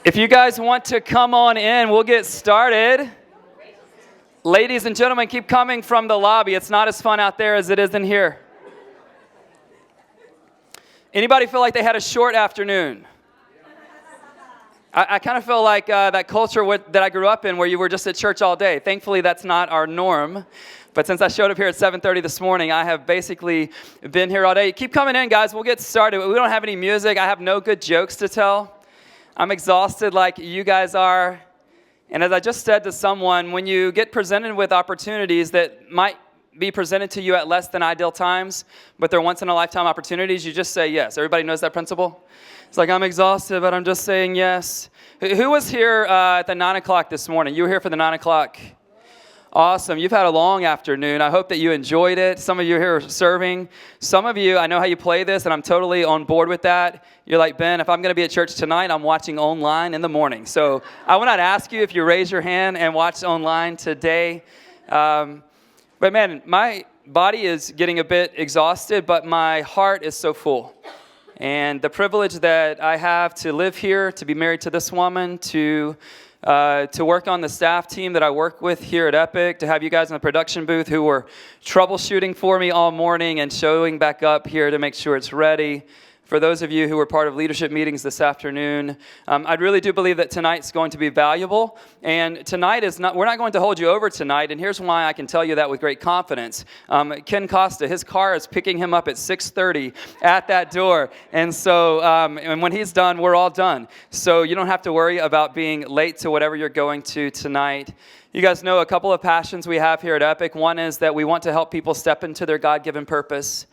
If you guys want to come on in, we'll get started. Ladies and gentlemen, keep coming from the lobby. It's not as fun out there as it is in here. Anybody feel like they had a short afternoon? I kind of feel like that culture that I grew up in where you were just at church all day. Thankfully, that's not our norm. But since I showed up here at 7:30 this morning, I have basically been here all day. Keep coming in, guys. We'll get started. We don't have any music. I have no good jokes to tell. I'm exhausted like you guys are. And as I just said to someone, when you get presented with opportunities that might be presented to you at less than ideal times, but they're once-in-a-lifetime opportunities, you just say yes. Everybody knows that principle? It's like, I'm exhausted, but I'm just saying yes. Who was here at the 9 o'clock this morning? You were here for the 9 o'clock? Awesome. You've had a long afternoon. I hope that you enjoyed it. Some of you here are serving. Some of you, I know how you play this, and I'm totally on board with that. You're like, Ben, if I'm going to be at church tonight, I'm watching online in the morning. So I will not ask you if you raise your hand and watch online today. But man, my body is getting a bit exhausted, but my heart is so full. And the privilege that I have to live here, to be married to this woman, to work on the staff team that I work with here at Epic, to have you guys in the production booth who were troubleshooting for me all morning and showing back up here to make sure it's ready. For those of you who were part of leadership meetings this afternoon, I really do believe that tonight's going to be valuable. And tonight we're not going to hold you over tonight. And here's why I can tell you that with great confidence. Ken Costa, his car is picking him up at 6:30 at that door. And so, and when he's done, we're all done. So you don't have to worry about being late to whatever you're going to tonight. You guys know a couple of passions we have here at Epic. One is that we want to help people step into their God-given purpose.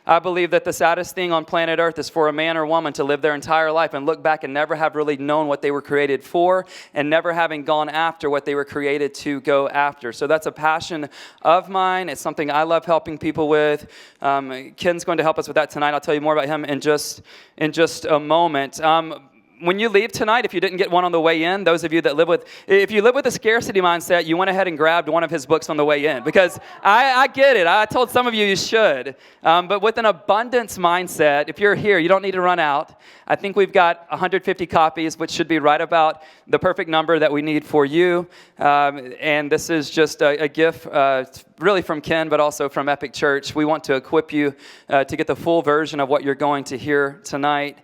I believe that the saddest thing on planet Earth is for a man or woman to live their entire life and look back and never have really known what they were created for and never having gone after what they were created to go after. So that's a passion of mine. It's something I love helping people with. Ken's going to help us with that tonight. I'll tell you more about him in just a moment. When you leave tonight, if you didn't get one on the way in, those of you that if you live with a scarcity mindset, you went ahead and grabbed one of his books on the way in. Because I get it. I told some of you should. But with an abundance mindset, if you're here, you don't need to run out. I think we've got 150 copies, which should be right about the perfect number that we need for you. And this is just a gift really from Ken, but also from Epic Church. We want to equip you to get the full version of what you're going to hear tonight.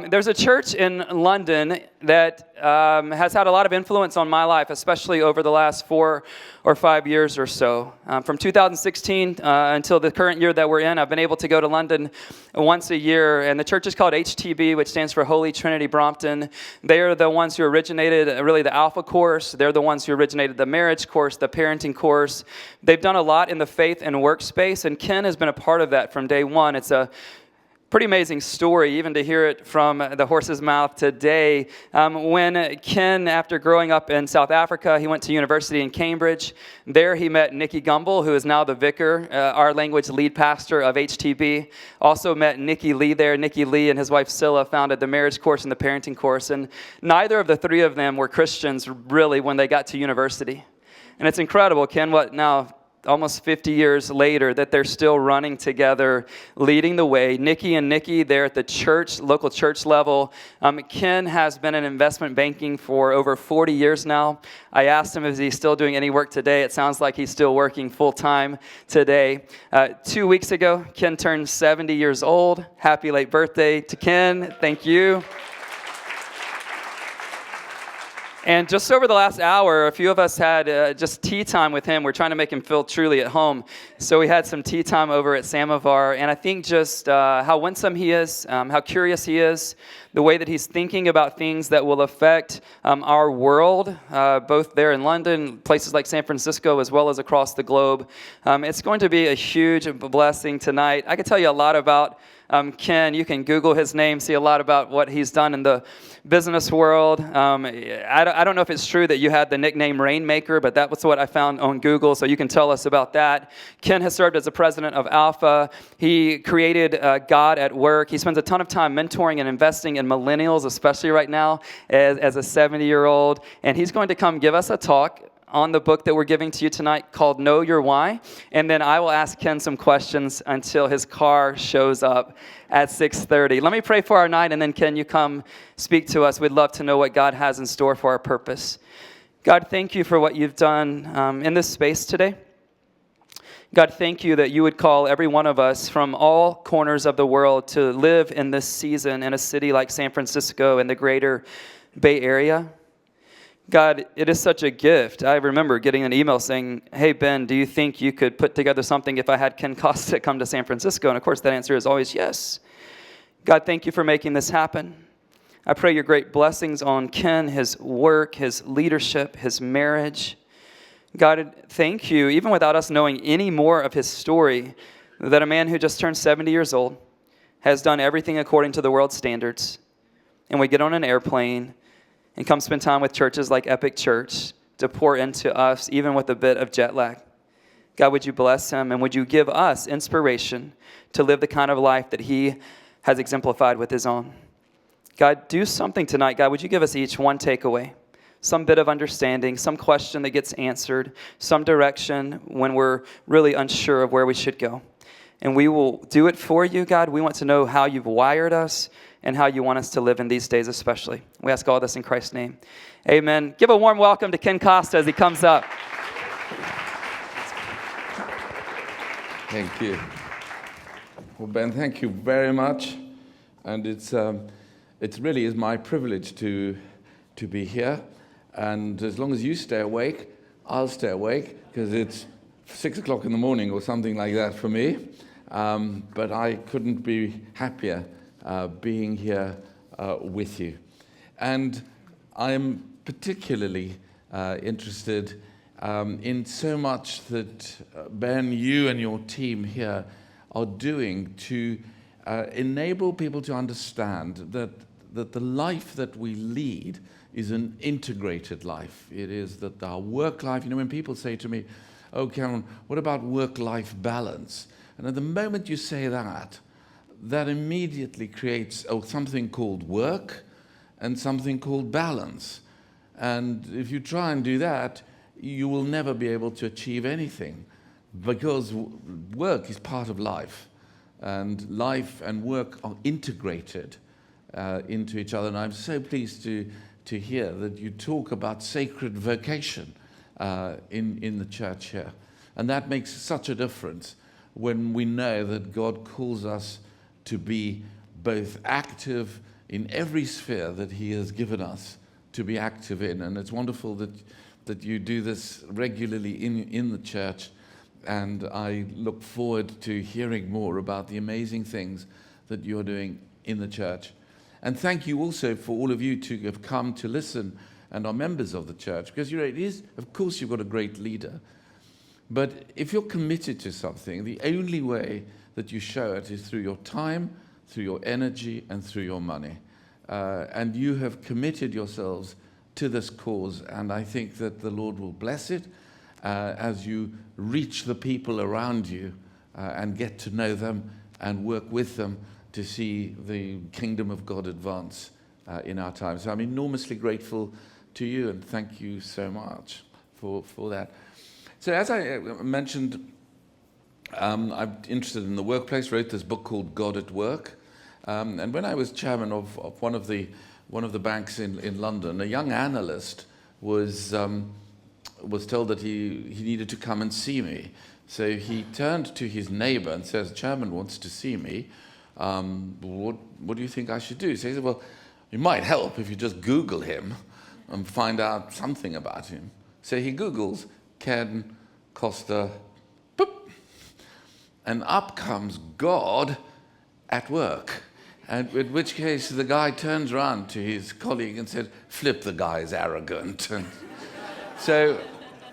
There's a church in London that has had a lot of influence on my life, especially over the last 4 or 5 years or so. From 2016 until the current year that we're in, I've been able to go to London once a year. And the church is called HTB, which stands for Holy Trinity Brompton. They are the ones who originated really the Alpha course. They're the ones who originated the marriage course, the parenting course. They've done a lot in the faith and workspace, and Ken has been a part of that from day one. It's a pretty amazing story, even to hear it from the horse's mouth today. When Ken, after growing up in South Africa, he went to university in Cambridge. There he met Nikki Gumbel, who is now the vicar, our language lead pastor of HTB. Also met Nikki Lee there. Nikki Lee and his wife Scylla founded the marriage course and the parenting course. And neither of the three of them were Christians, really, when they got to university. And it's incredible, Ken, almost 50 years later, that they're still running together, leading the way. Nikki and Nikki, they're at the church, local church level. Ken has been in investment banking for over 40 years now. I asked him if he's still doing any work today. It sounds like he's still working full-time today. 2 weeks ago, Ken turned 70 years old. Happy late birthday to Ken. Thank you. And just over the last hour, a few of us had just tea time with him. We're trying to make him feel truly at home. So we had some tea time over at Samovar. And I think just how winsome he is, how curious he is, the way that he's thinking about things that will affect our world, both there in London, places like San Francisco, as well as across the globe. It's going to be a huge blessing tonight. I can tell you a lot about Ken. You can Google his name, see a lot about what he's done in the business world. I don't know if it's true that you had the nickname Rainmaker, but that was what I found on Google, so you can tell us about that. Ken has served as the president of Alpha. He created God at Work. He spends a ton of time mentoring and investing in millennials, especially right now as a 70-year-old, and he's going to come give us a talk on the book that we're giving to you tonight called Know Your Why. And then I will ask Ken some questions until his car shows up at 6:30. Let me pray for our night, and then Ken, you come speak to us. We'd love to know what God has in store for our purpose. God, thank you for what you've done in this space today. God, thank you that you would call every one of us from all corners of the world to live in this season in a city like San Francisco and the greater Bay Area. God, it is such a gift. I remember getting an email saying, hey, Ben, do you think you could put together something if I had Ken Costa come to San Francisco? And of course, that answer is always yes. God, thank you for making this happen. I pray your great blessings on Ken, his work, his leadership, his marriage. God, thank you, even without us knowing any more of his story, that a man who just turned 70 years old has done everything according to the world's standards. And we get on an airplane and come spend time with churches like Epic Church to pour into us, even with a bit of jet lag. God, would you bless him, and would you give us inspiration to live the kind of life that he has exemplified with his own? God, do something tonight. God, would you give us each one takeaway? Some bit of understanding, some question that gets answered, some direction when we're really unsure of where we should go. And we will do it for you, God. We want to know how you've wired us and how you want us to live in these days especially. We ask all this in Christ's name. Amen. Give a warm welcome to Ken Costa as he comes up. Thank you. Well, Ben, thank you very much. And it really is my privilege to be here. And as long as you stay awake, I'll stay awake, because it's 6 o'clock in the morning or something like that for me. But I couldn't be happier being here with you. And I'm particularly interested in so much that, Ben, you and your team here are doing to enable people to understand that the life that we lead is an integrated life. It is that our work life, when people say to me, oh, Cameron, what about work-life balance? And at the moment you say that, that immediately creates something called work and something called balance. And if you try and do that, you will never be able to achieve anything, because work is part of life. And life and work are integrated into each other. And I'm so pleased to hear that you talk about sacred vocation in the church here. And that makes such a difference when we know that God calls us to be both active in every sphere that he has given us to be active in. And it's wonderful that you do this regularly in the church. And I look forward to hearing more about the amazing things that you're doing in the church. And thank you also for all of you to have come to listen and are members of the church. Because it is, of course, you've got a great leader. But if you're committed to something, the only way that you show it is through your time, through your energy, and through your money. And you have committed yourselves to this cause. And I think that the Lord will bless it as you reach the people around you and get to know them and work with them to see the kingdom of God advance in our time. So I'm enormously grateful to you, and thank you so much for that. So as I mentioned, I'm interested in the workplace, wrote this book called God at Work. And when I was chairman of one of the banks in London, a young analyst was told that he needed to come and see me. So he turned to his neighbor and says, "Chairman wants to see me. What do you think I should do?" So he said, "Well, it might help if you just Google him and find out something about him." So he Googles Ken Costa, boop, and up comes God at Work. And in which case the guy turns around to his colleague and said, "Flip, the guy's arrogant." And so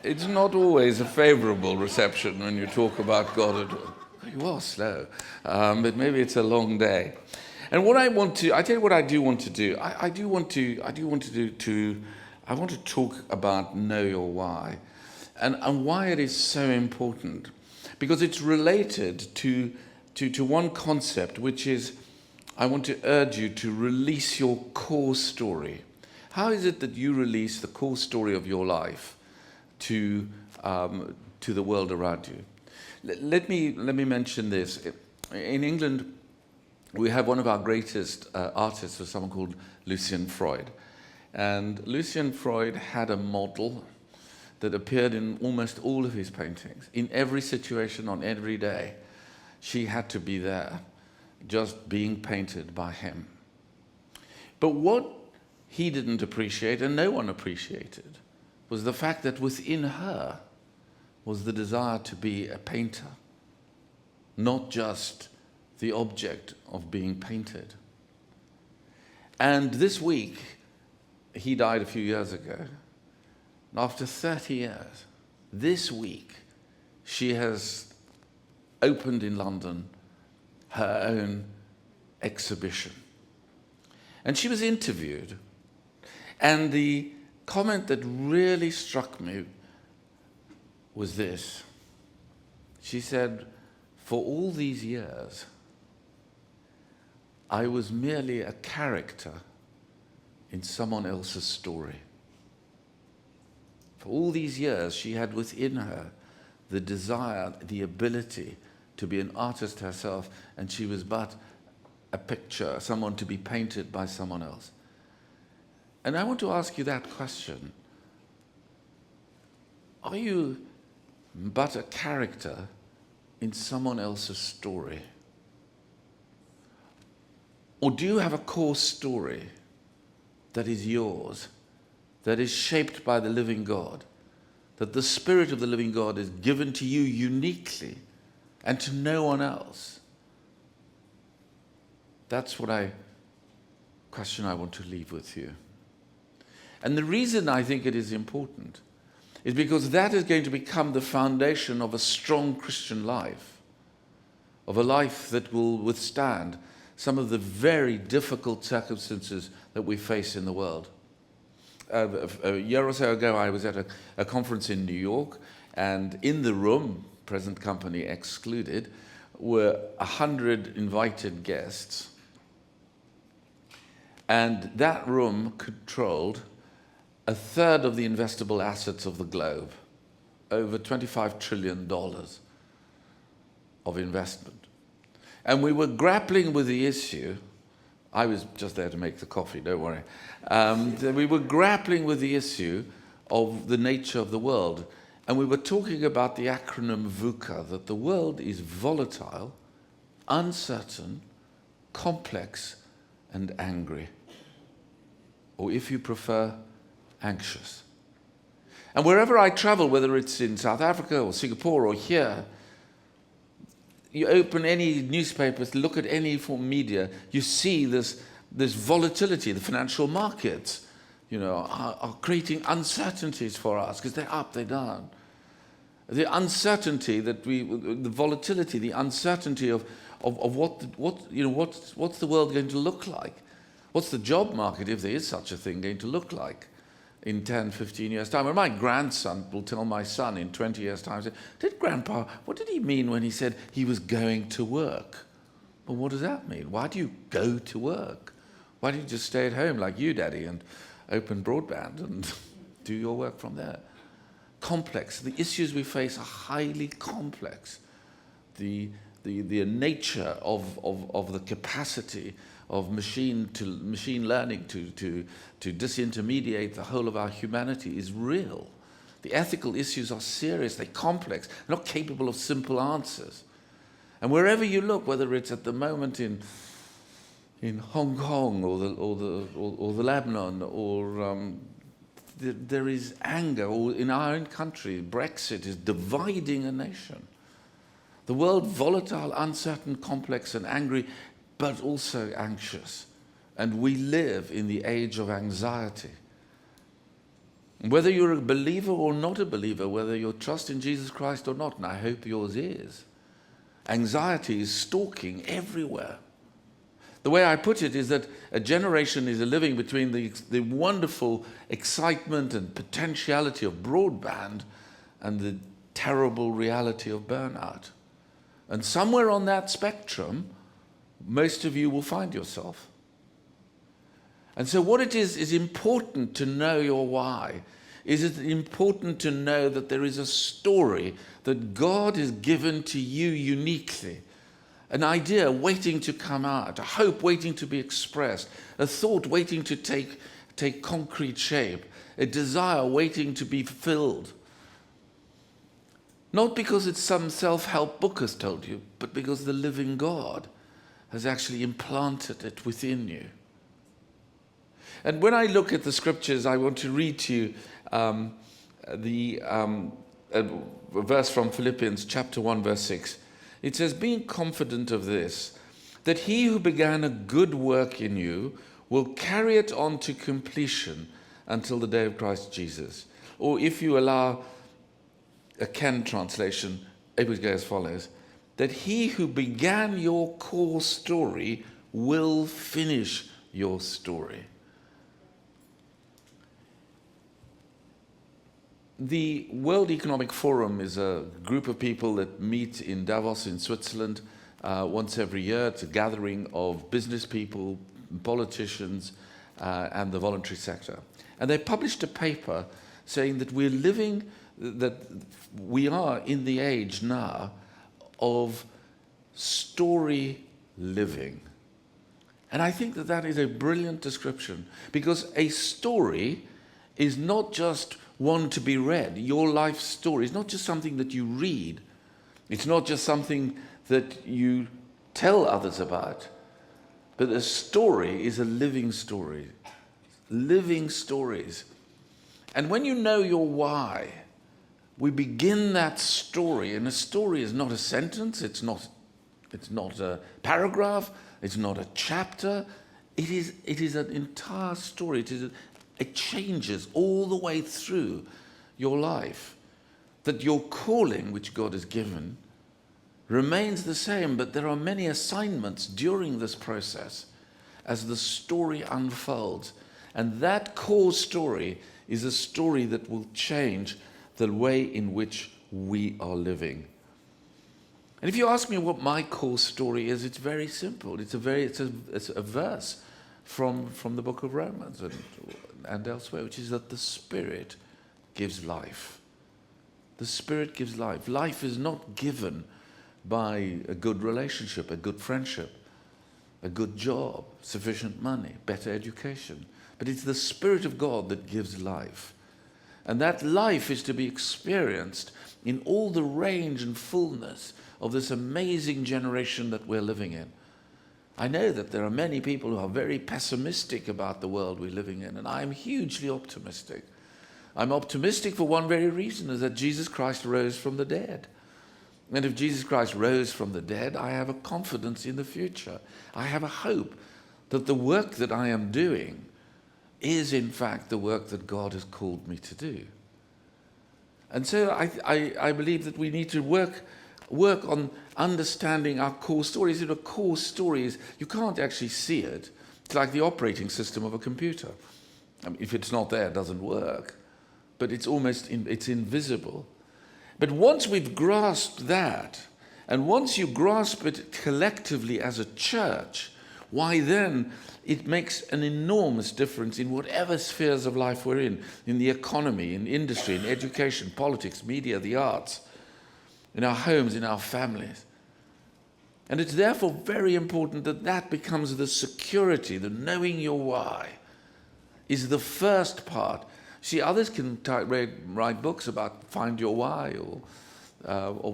it's not always a favorable reception when you talk about God at Work. You are slow, but maybe it's a long day. And I tell you what I do want to do. I want to talk about Know Your Why, and why it is so important, because it's related to one concept, which is I want to urge you to release your core story. How is it that you release the core story of your life to the world around you. Let me mention this. In England, we have one of our greatest artists, was someone called Lucian Freud. And Lucian Freud had a model that appeared in almost all of his paintings. In every situation, on every day, she had to be there, just being painted by him. But what he didn't appreciate, and no one appreciated, was the fact that within her was the desire to be a painter, not just the object of being painted. And this week, he died a few years ago. And after 30 years, this week, she has opened in London her own exhibition. And she was interviewed. And the comment that really struck me was this. She said, "For all these years, I was merely a character in someone else's story." For all these years, she had within her the desire, the ability to be an artist herself, and she was but a picture, someone to be painted by someone else. And I want to ask you that question. Are you but a character in someone else's story? Or do you have a core story that is yours, that is shaped by the living God, that the Spirit of the living God is given to you uniquely and to no one else? That's question I want to leave with you. And the reason I think it is important is because that is going to become the foundation of a strong Christian life, of a life that will withstand some of the very difficult circumstances that we face in the world. A year or so ago, I was at a conference in New York, and in the room, present company excluded, were 100 invited guests. And that room controlled a third of the investable assets of the globe, over $25 trillion of investment. And we were grappling with the issue. I was just there to make the coffee, don't worry. We were grappling with the issue of the nature of the world. And we were talking about the acronym VUCA, that the world is volatile, uncertain, complex, and angry. Or if you prefer, anxious. And wherever I travel, whether it's in South Africa or Singapore or here, you open any newspapers, look at any form of media, you see this volatility. The financial markets, are creating uncertainties for us because they're up, they're down. The uncertainty the volatility, the uncertainty of what's the world going to look like? What's the job market, if there is such a thing, going to look like in 10, 15 years' time? And my grandson will tell my son in 20 years' time, Grandpa, what did he mean when he said he was going to work? Well, what does that mean? Why do you go to work? Why don't you just stay at home like you, Daddy, and open broadband and do your work from there? Complex. The issues we face are highly complex. The nature of the capacity of machine learning to disintermediate the whole of our humanity is real. The ethical issues are serious, they're complex, they're not capable of simple answers. And wherever you look, whether it's at the moment in Hong Kong or the Lebanon, or there is anger, or in our own country, Brexit is dividing a nation. The world, volatile, uncertain, complex, and angry, but also anxious. And we live in the age of anxiety. Whether you're a believer or not a believer, whether you trust in Jesus Christ or not, and I hope yours is, anxiety is stalking everywhere. The way I put it is that a generation is living between the wonderful excitement and potentiality of broadband and the terrible reality of burnout. And somewhere on that spectrum, most of you will find yourself. And so what it is important to know your why. is it important to know that there is a story that God has given to you uniquely. An idea waiting to come out, a hope waiting to be expressed, a thought waiting to take concrete shape, a desire waiting to be filled. Not because it's some self-help book has told you, but because the living God has actually implanted it within you. And when I look at the scriptures, I want to read to you a verse from Philippians chapter 1, verse 6. It says, being confident of this, that he who began a good work in you will carry it on to completion until the day of Christ Jesus. Or if you allow a Ken translation, it would go as follows, that he who began your core story will finish your story. The World Economic Forum is a group of people that meet in Davos in Switzerland once every year. It's a gathering of business people, politicians, and the voluntary sector. And they published a paper saying that we are in the age now of story living. And I think that that is a brilliant description, because a story is not just one to be read. Your life story is not just something that you read. It's not just something that you tell others about. But a story is a living story. Living stories. And when you know your why, we begin that story. And a story is not a sentence. It's not a paragraph. It's not a chapter. It is an entire story. It changes all the way through your life. That your calling, which God has given, remains the same, but there are many assignments during this process as the story unfolds. And that core story is a story that will change the way in which we are living. And if you ask me what my core story is, it's very simple. It's a verse from the book of Romans and elsewhere, which is that the Spirit gives life. The Spirit gives life. Life is not given by a good relationship, a good friendship, a good job, sufficient money, better education. But it's the Spirit of God that gives life. And that life is to be experienced in all the range and fullness of this amazing generation that we're living in. I know that there are many people who are very pessimistic about the world we're living in, and I'm hugely optimistic. I'm optimistic for one very reason, is that Jesus Christ rose from the dead. And if Jesus Christ rose from the dead, I have a confidence in the future. I have a hope that the work that I am doing is in fact the work that God has called me to do. And so I believe that we need to work on understanding our core stories. A core story is, you can't actually see it. It's like the operating system of a computer. I mean, if it's not there, it doesn't work. But it's it's invisible. But once we've grasped that, and once you grasp it collectively as a church, why then it makes an enormous difference in whatever spheres of life we're in the economy, in industry, in education, politics, media, the arts, in our homes, in our families. And it's therefore very important that that becomes the security, the knowing your why, is the first part. See, others can write books about find your why or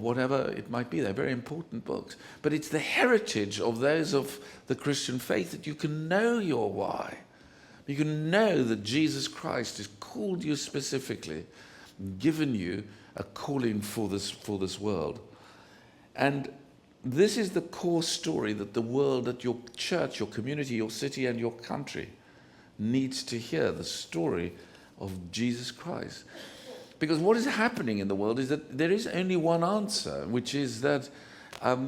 whatever it might be. They're very important books. But it's the heritage of those of the Christian faith that you can know your why. You can know that Jesus Christ has called you specifically, given you a calling for this world. And this is the core story that the world, that your church, your community, your city, and your country needs to hear, the story of Jesus Christ. Because what is happening in the world is that there is only one answer, which is that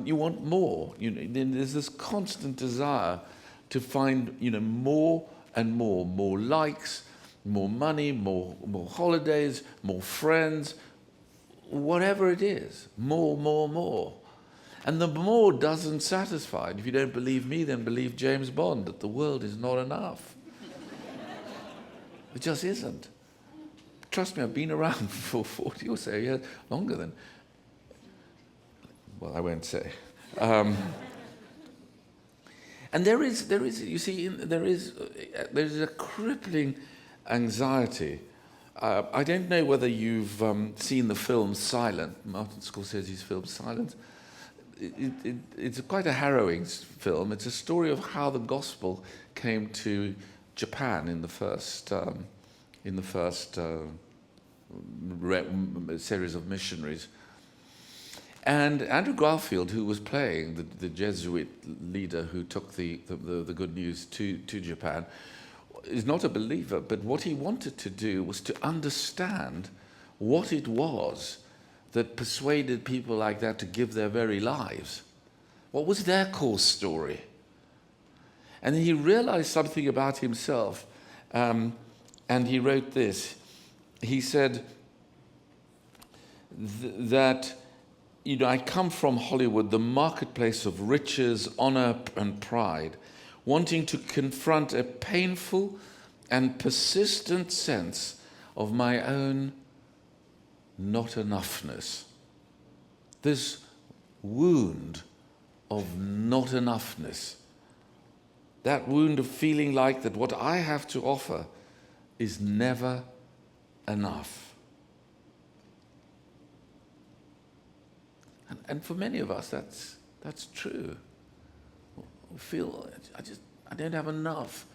you want more. There's this constant desire to find more and more likes, more money, more holidays, more friends, whatever it is, more. And the more doesn't satisfy. And if you don't believe me, then believe James Bond, that the world is not enough. It just isn't. Trust me, I've been around for 40 or so years, longer than, well, I won't say. And there is, you see, there is a crippling anxiety. I don't know whether you've seen the film Silent, Martin Scorsese's film Silent. It's quite a harrowing film. It's a story of how the gospel came to Japan in the first series of missionaries. And Andrew Garfield, who was playing the Jesuit leader who took the good news to Japan, is not a believer, but what he wanted to do was to understand what it was that persuaded people like that to give their very lives. What was their core story? And he realized something about himself, and he wrote this. He said that, I come from Hollywood, the marketplace of riches, honor, and pride, wanting to confront a painful and persistent sense of my own not enoughness. This wound of not enoughness. That wound of feeling like that what I have to offer is never enough. And for many of us, that's true. We feel, I don't have enough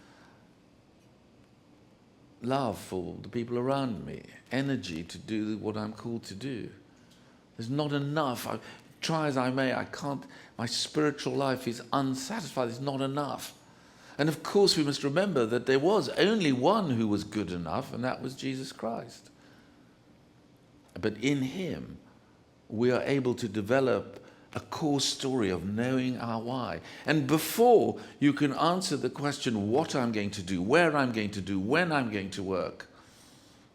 love for the people around me, energy to do what I'm called to do. There's not enough. Try as I may, I can't, my spiritual life is unsatisfied. There's not enough. And of course, we must remember that there was only one who was good enough, and that was Jesus Christ. But in him, we are able to develop a core story of knowing our why. And before you can answer the question, what I'm going to do, where I'm going to do, when I'm going to work,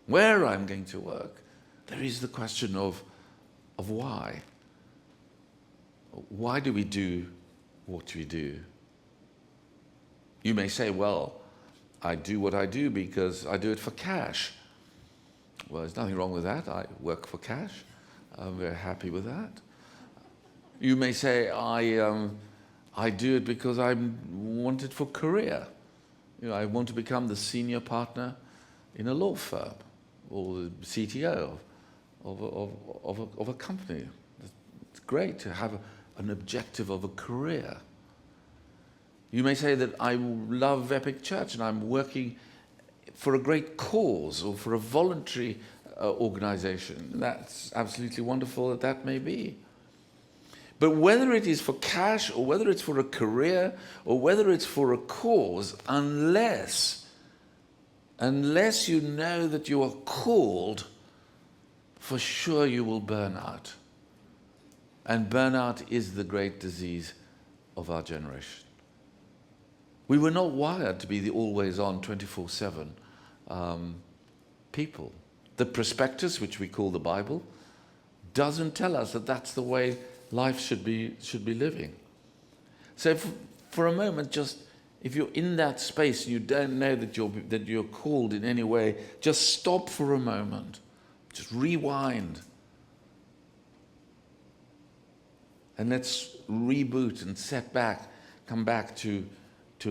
where I'm going to work, there is the question of why. Why do we do what we do? You may say, well, I do what I do because I do it for cash. Well, there's nothing wrong with that. I work for cash. I'm very happy with that. You may say, I do it because I want it for career. I want to become the senior partner in a law firm or the CTO of a company. It's great to have an objective of a career. You may say that I love Epic Church and I'm working for a great cause or for a voluntary organization. That's absolutely wonderful that may be. But whether it is for cash or whether it's for a career or whether it's for a cause, unless you know that you are called, for sure you will burn out. And burnout is the great disease of our generation. We were not wired to be the always-on, 24/7 people. The prospectus, which we call the Bible, doesn't tell us that that's the way life should be living. So for a moment, just if you're in that space and you don't know that you're called in any way, just stop for a moment. Just rewind. And let's reboot and come back to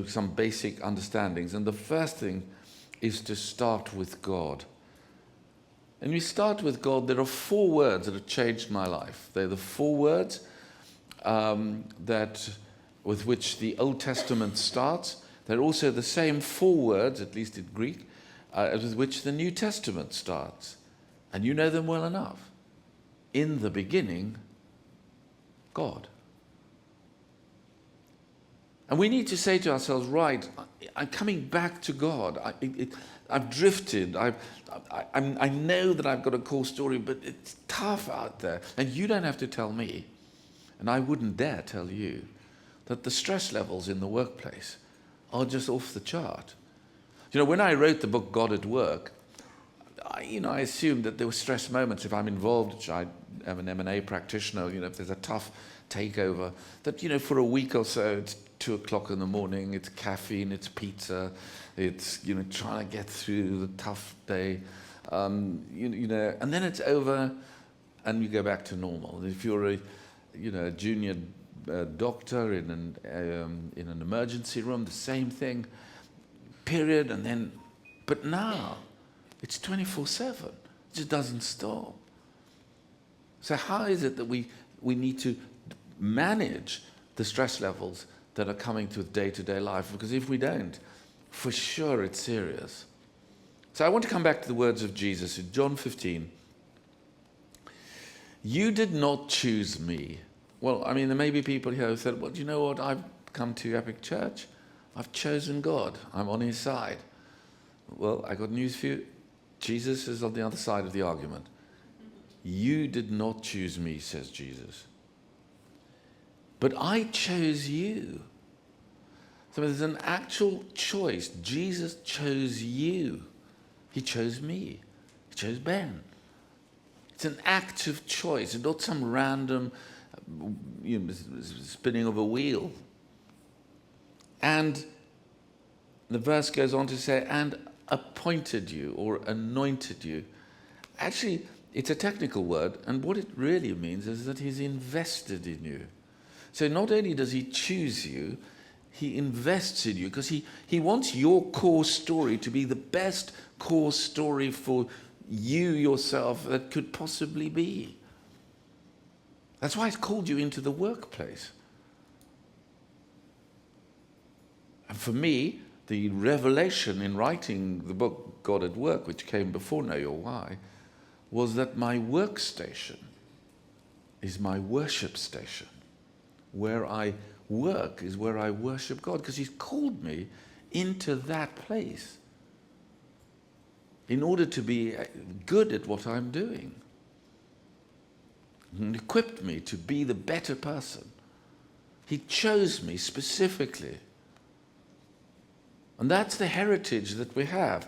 some basic understandings. And the first thing is to start with God. And we start with God. There are 4 words that have changed my life. They're the 4 words with which the Old Testament starts. They're also the same 4 words, at least in Greek, with which the New Testament starts. And you know them well enough. In the beginning, God. And we need to say to ourselves, right, I'm coming back to God. I've drifted. I know that I've got a core story, but it's tough out there. And you don't have to tell me, and I wouldn't dare tell you, that the stress levels in the workplace are just off the chart. When I wrote the book God at Work, I assumed that there were stress moments if I'm involved, which I am an M&A practitioner, if there's a tough takeover, that, for a week or so, it's 2 o'clock in the morning, it's caffeine, it's pizza, it's, trying to get through the tough day. You know, and then it's over, and you go back to normal. If you're a junior doctor in an emergency room, the same thing, period, and then, but now it's 24/7. It just doesn't stop. So how is it that we need to manage the stress levels that are coming to day-to-day life? Because if we don't, for sure it's serious. So I want to come back to the words of Jesus in John 15. You did not choose me. Well, I mean, there may be people here who said, well, do you know what? I've come to Epic Church. I've chosen God. I'm on his side. Well, I got news for you. Jesus is on the other side of the argument. You did not choose me, says Jesus. But I chose you. So there's an actual choice. Jesus chose you. He chose me. He chose Ben. It's an active choice. It's not some random spinning of a wheel. And the verse goes on to say, and appointed you or anointed you. Actually, it's a technical word, and what it really means is that he's invested in you. So not only does he choose you, he invests in you because he wants your core story to be the best core story for you yourself that could possibly be. That's why he's called you into the workplace. And for me, the revelation in writing the book God at Work, which came before Know Your Why, was that my workstation is my worship station. Where I work is where I worship God, because he's called me into that place in order to be good at what I'm doing and equipped me to be the better person. He chose me specifically. And that's the heritage that we have.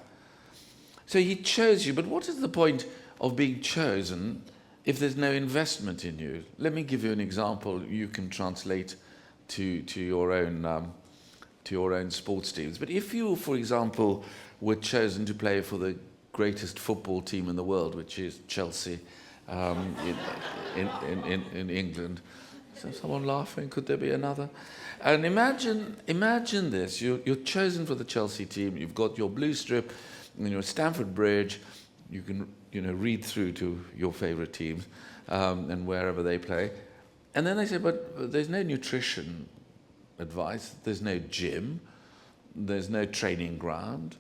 So he chose you, but what is the point of being chosen if there's no investment in you? Let me give you an example you can translate to your own sports teams. But if you, for example, were chosen to play for the greatest football team in the world, which is Chelsea, in England. Is there someone laughing? Could there be another? And imagine this: you're chosen for the Chelsea team. You've got your blue strip, and you're at Stamford Bridge. You can read through to your favourite teams and wherever they play. And then they say, but there's no nutrition advice. There's no gym. There's no training ground.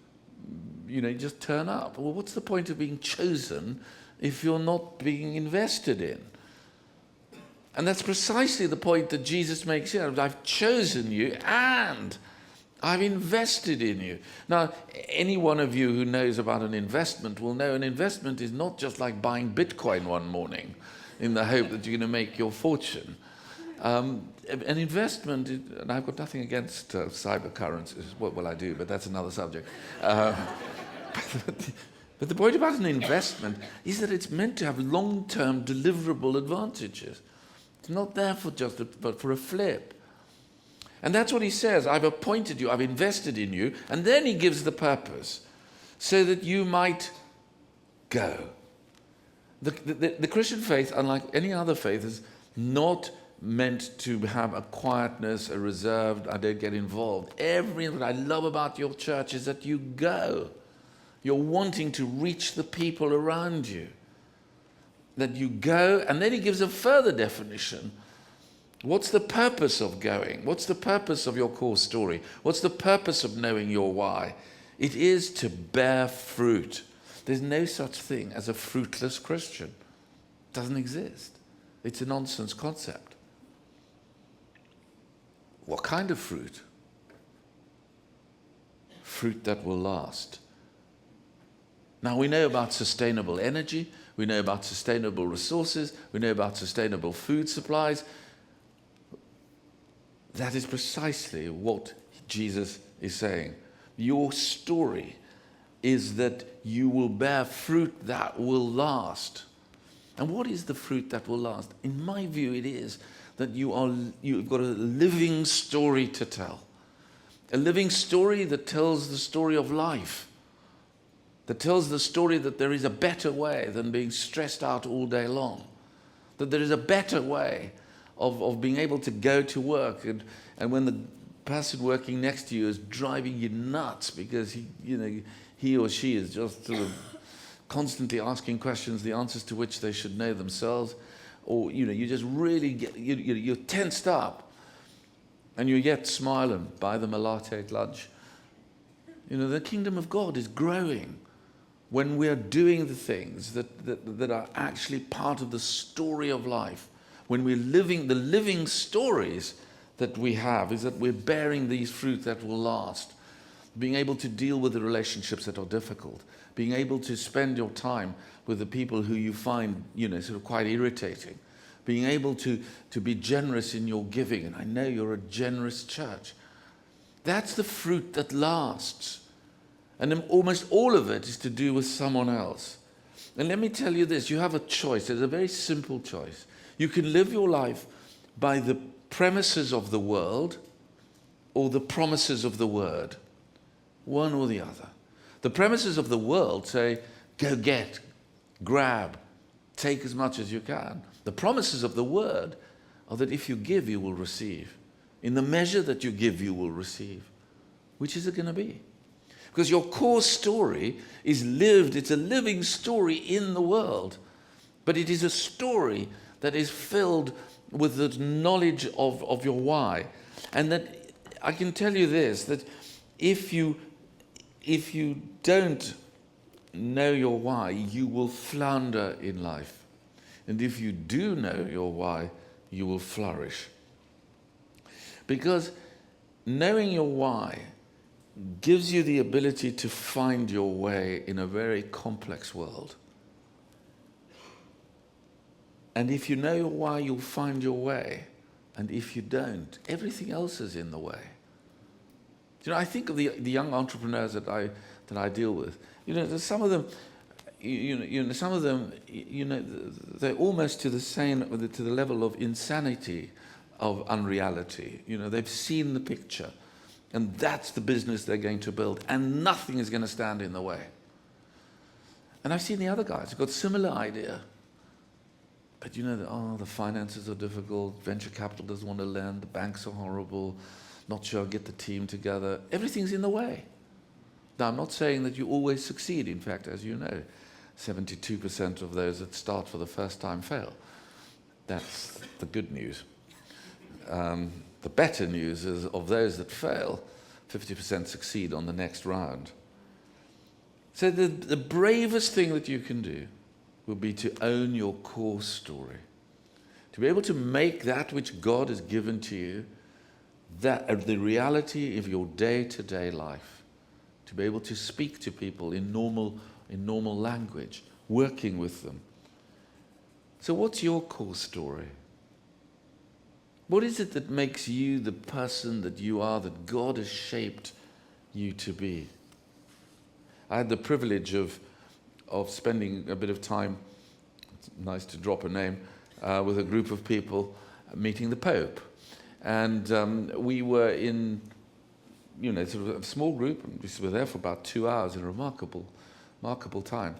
You just turn up. Well, what's the point of being chosen if you're not being invested in? And that's precisely the point that Jesus makes here. I've chosen you and I've invested in you. Now, any one of you who knows about an investment will know an investment is not just like buying Bitcoin one morning in the hope that you're going to make your fortune. An investment, and I've got nothing against cyber currencies. Well, I do, but that's another subject. But the point about an investment is that it's meant to have long-term deliverable advantages. It's not there but for a flip. And that's what he says. I've appointed you, I've invested in you, and then he gives the purpose so that you might go. The Christian faith, unlike any other faith, is not meant to have a quietness, a reserved, I don't get involved. Everything that I love about your church is that you go. You're wanting to reach the people around you. That you go, and then he gives a further definition. What's the purpose of going? What's the purpose of your core story? What's the purpose of knowing your why? It is to bear fruit. There's no such thing as a fruitless Christian. It doesn't exist. It's a nonsense concept. What kind of fruit? Fruit that will last. Now, we know about sustainable energy. We know about sustainable resources. We know about sustainable food supplies. That is precisely what Jesus is saying. Your story is that you will bear fruit that will last. And what is the fruit that will last? In my view, it is that you've got a living story to tell. A living story that tells the story of life. that tells the story that there is a better way than being stressed out all day long, that there is a better way of being able to go to work, and when the person working next to you is driving you nuts because he or she is just sort of constantly asking questions, the answers to which they should know themselves, or you just really you're tensed up, and you yet smile and buy them a latte at lunch. The kingdom of God is growing when we are doing the things that are actually part of the story of life. When we're living the living stories that we have, is that we're bearing these fruit that will last. Being able to deal with the relationships that are difficult. Being able to spend your time with the people who you find, sort of quite irritating. Being able to be generous in your giving. And I know you're a generous church. That's the fruit that lasts. And then almost all of it is to do with someone else. And let me tell you this, you have a choice. There's a very simple choice. You can live your life by the premises of the world or the promises of the word. One or the other. The premises of the world say, go get, grab, take as much as you can. The promises of the word are that if you give, you will receive. In the measure that you give, you will receive. Which is it going to be? Because your core story is lived, it's a living story in the world. But it is a story that is filled with the knowledge of your why. And that I can tell you this, that if you don't know your why, you will flounder in life. And if you do know your why, you will flourish. Because knowing your why gives you the ability to find your way in a very complex world. And if you know why, you'll find your way. And if you don't, everything else is in the way. I think of the young entrepreneurs that I deal with. Some of them, they're almost to the level of insanity, of unreality. They've seen the picture, and that's the business they're going to build, and nothing is going to stand in the way. And I've seen the other guys who've got a similar idea. But the finances are difficult, venture capital doesn't want to lend, the banks are horrible, not sure I'll get the team together. Everything's in the way. Now, I'm not saying that you always succeed. In fact, as you know, 72% of those that start for the first time fail. That's the good news. The better news is of those that fail, 50% succeed on the next round. So the bravest thing that you can do will be to own your core story. To be able to make that which God has given to you that the reality of your day-to-day life. To be able to speak to people in normal language, working with them. So what's your core story? What is it that makes you the person that you are, that God has shaped you to be? I had the privilege of spending a bit of time, it's nice to drop a name, with a group of people meeting the Pope. And we were in, sort of a small group, and we were there for about 2 hours in a remarkable time.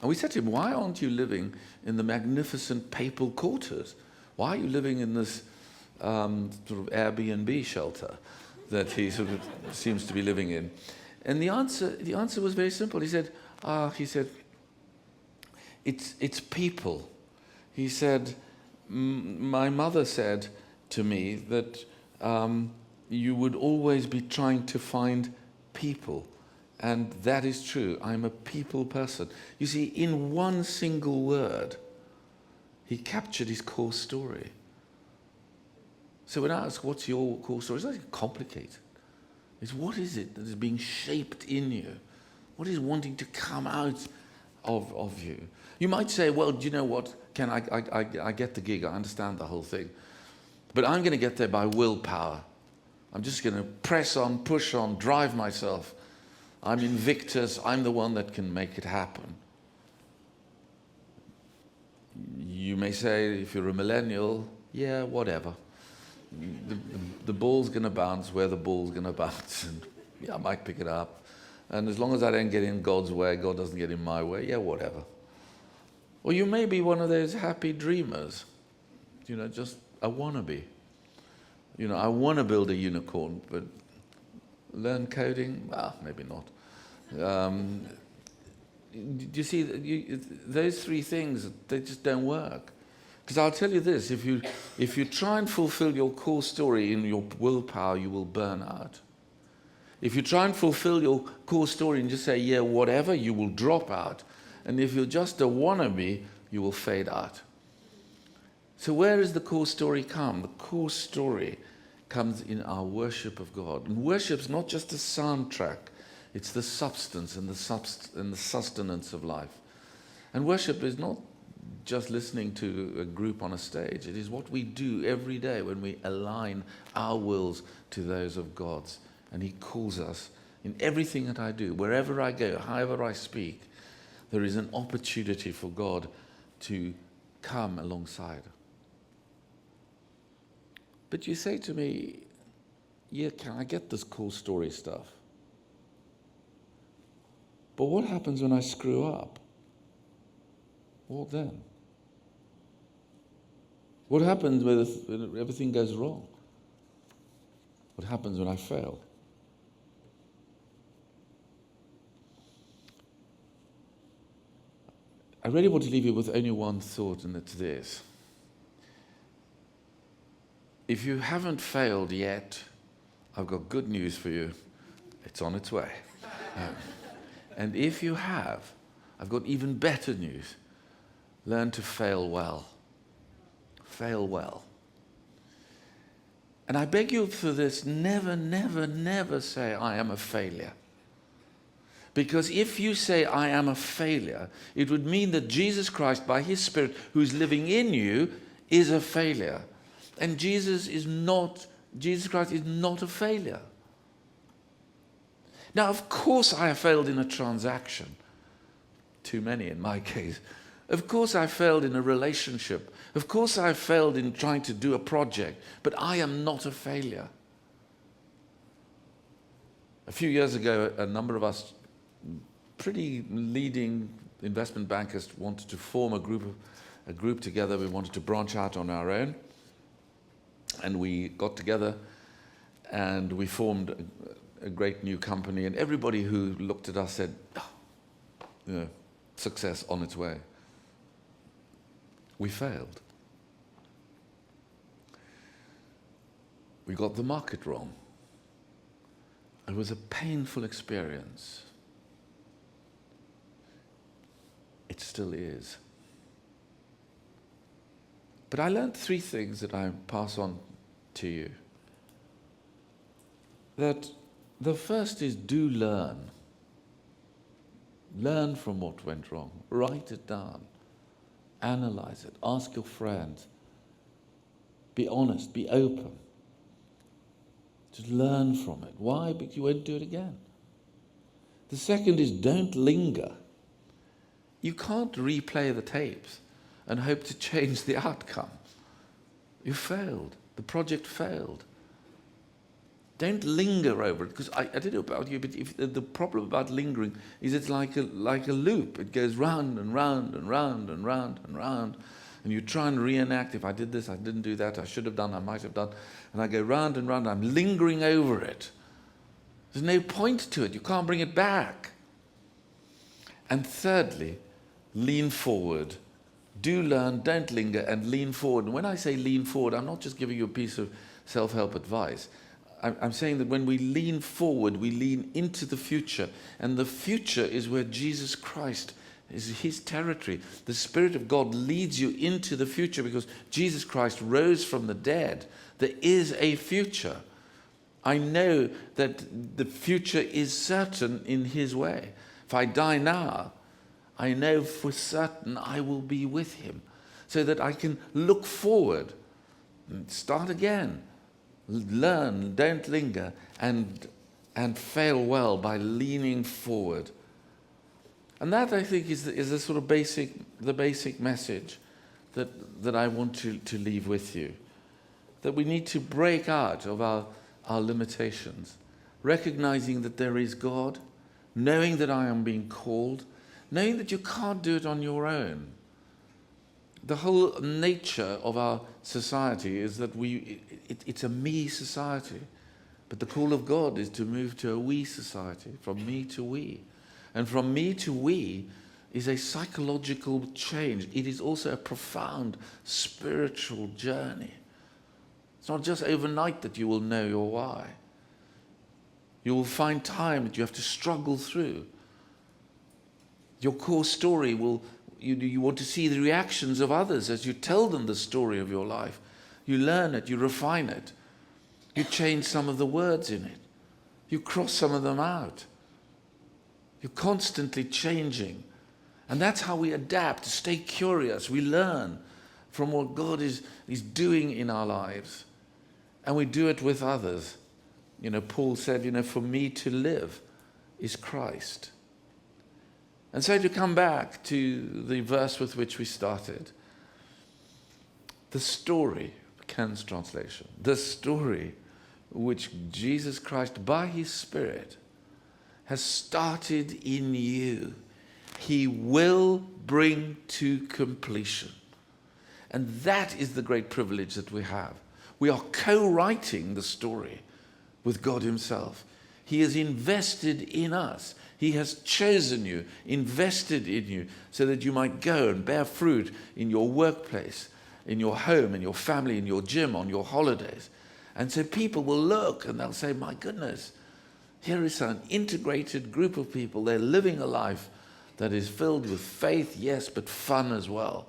And we said to him, why aren't you living in the magnificent papal quarters? Why are you living in this sort of Airbnb shelter that he sort of seems to be living in? And the answer was very simple. He said, it's people. He said, my mother said to me that you would always be trying to find people. And that is true. I'm a people person. You see, in one single word, he captured his core story. So when I ask, what's your core story? It's not complicated. It's what is it that is being shaped in you? What is wanting to come out of you? You might say, well, do you know what? Ken, I get the gig. I understand the whole thing. But I'm going to get there by willpower. I'm just going to press on, push on, drive myself. I'm Invictus. I'm the one that can make it happen. You may say, if you're a millennial, yeah, whatever. The ball's going to bounce where the ball's going to bounce. And yeah, I might pick it up. And as long as I don't get in God's way, God doesn't get in my way, yeah, whatever. Or you may be one of those happy dreamers, just a wannabe. I want to build a unicorn, but learn coding? Well, maybe not. Do you see, those three things, they just don't work. Because I'll tell you this, if you try and fulfill your core story in your willpower, you will burn out. If you try and fulfill your core story and just say, yeah, whatever, you will drop out. And if you're just a wannabe, you will fade out. So where does the core story come? The core story comes in our worship of God. And worship's not just a soundtrack. It's the substance and the sustenance of life. And worship is not just listening to a group on a stage. It is what we do every day when we align our wills to those of God's. And he calls us in everything that I do, wherever I go, however I speak, there is an opportunity for God to come alongside. But you say to me, yeah, can I get this cool story stuff? But what happens when I screw up? What then? What happens when everything goes wrong? What happens when I fail? I really want to leave you with only one thought, and it's this. If you haven't failed yet, I've got good news for you. It's on its way. And if you have, I've got even better news. Learn to fail well. Fail well. And I beg you for this, never, never, never say, I am a failure. Because if you say, I am a failure, it would mean that Jesus Christ, by his Spirit, who's living in you, is a failure. And Jesus Christ is not a failure. Now, of course, I have failed in a transaction. Too many in my case. Of course, I failed in a relationship. Of course, I failed in trying to do a project. But I am not a failure. A few years ago, a number of us pretty leading investment bankers wanted to form a group together. We wanted to branch out on our own. And we got together and we formed a great new company. And everybody who looked at us said, success on its way. We failed. We got the market wrong. It was a painful experience. It still is. But I learned three things that I pass on to you. That the first is do learn. Learn from what went wrong. Write it down. Analyze it. Ask your friends. Be honest. Be open. Just learn from it. Why? Because you won't do it again. The second is don't linger. You can't replay the tapes and hope to change the outcome. You failed. The project failed. Don't linger over it, because I don't know about you, but the problem about lingering is it's like a loop. It goes round and round and round and round and round, and you try and reenact. If I did this, I didn't do that. I should have done. I might have done, and I go round and round. I'm lingering over it. There's no point to it. You can't bring it back. And thirdly, lean forward. Do learn, don't linger, and lean forward. And when I say lean forward, I'm not just giving you a piece of self-help advice. I'm saying that when we lean forward, we lean into the future. And the future is where Jesus Christ is, his territory. The Spirit of God leads you into the future because Jesus Christ rose from the dead. There is a future. I know that the future is certain in his way. If I die now, I know for certain I will be with him, so that I can look forward and start again. Learn, don't linger, and fail well by leaning forward. And that, I think, is the sort of basic message that I want to leave with you. That we need to break out of our limitations, recognizing that there is God, knowing that I am being called, knowing that you can't do it on your own. The whole nature of our society is that it's a me society. But the call of God is to move to a we society, from me to we. And from me to we is a psychological change. It is also a profound spiritual journey. It's not just overnight that you will know your why. You will find time that you have to struggle through. Your core story you want to see the reactions of others as you tell them the story of your life. You learn it, you refine it. You change some of the words in it. You cross some of them out. You're constantly changing. And that's how we adapt, stay curious. We learn from what God is doing in our lives. And we do it with others. Paul said, for me to live is Christ. And so to come back to the verse with which we started, the story, Ken's translation, the story which Jesus Christ, by his Spirit, has started in you, he will bring to completion. And that is the great privilege that we have. We are co-writing the story with God himself. He has invested in us. He has chosen you, invested in you, so that you might go and bear fruit in your workplace, in your home, in your family, in your gym, on your holidays. And so people will look and they'll say, my goodness, here is an integrated group of people. They're living a life that is filled with faith, yes, but fun as well.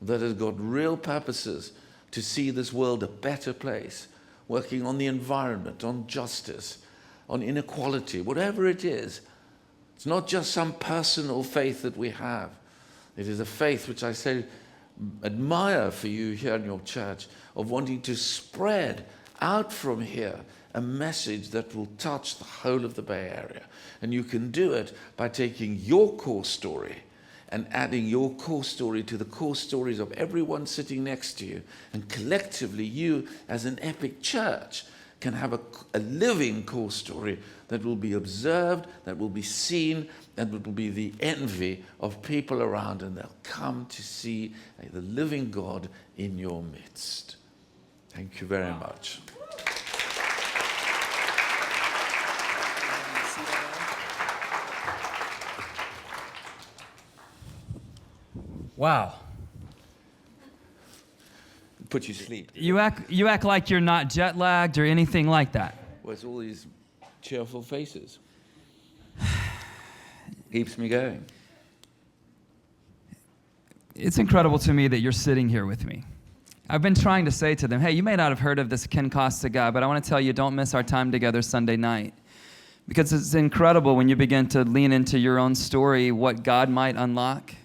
That has got real purposes to see this world a better place, working on the environment, on justice, on inequality, whatever it is. It's not just some personal faith that we have. It is a faith which I say admire for you here in your church, of wanting to spread out from here a message that will touch the whole of the Bay Area. And you can do it by taking your core story and adding your core story to the core stories of everyone sitting next to you. And collectively, you as an epic church can have a living core story that will be observed, that will be seen, and that will be the envy of people around, and they'll come to see the living God in your midst. Thank you very much. Wow. Put you to sleep. You act like you're not jet lagged or anything like that. Well, it's all these cheerful faces. Keeps me going. It's incredible to me that you're sitting here with me. I've been trying to say to them, hey, you may not have heard of this Ken Costa guy, but I want to tell you, don't miss our time together Sunday night. Because it's incredible when you begin to lean into your own story, what God might unlock.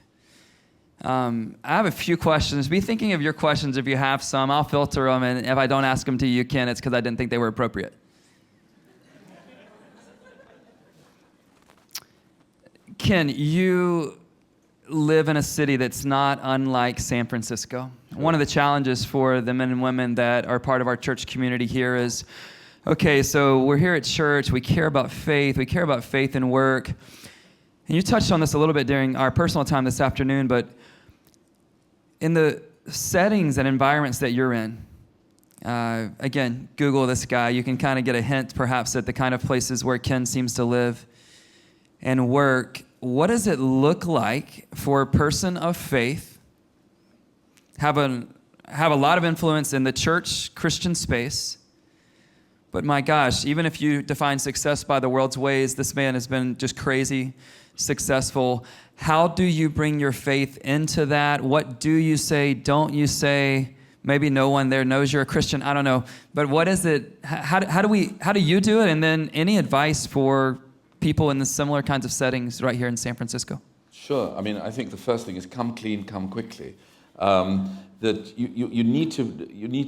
I have a few questions. Be thinking of your questions if you have some. I'll filter them, and if I don't ask them to you, Ken, it's because I didn't think they were appropriate. Ken, you live in a city that's not unlike San Francisco. One of the challenges for the men and women that are part of our church community here is, okay, so we're here at church, we care about faith and work. And you touched on this a little bit during our personal time this afternoon, but in the settings and environments that you're in, again, Google this guy, you can kind of get a hint perhaps at the kind of places where Ken seems to live and work. What does it look like for a person of faith, have a lot of influence in the church Christian space, but my gosh, even if you define success by the world's ways, this man has been just crazy successful. How do you bring your faith into that? What do you say? Don't you say? Maybe no one there knows you're a Christian. I don't know. But what is it? How do you do it? And then any advice for people in the similar kinds of settings right here in San Francisco? Sure. I mean, I think the first thing is come clean, come quickly. That you need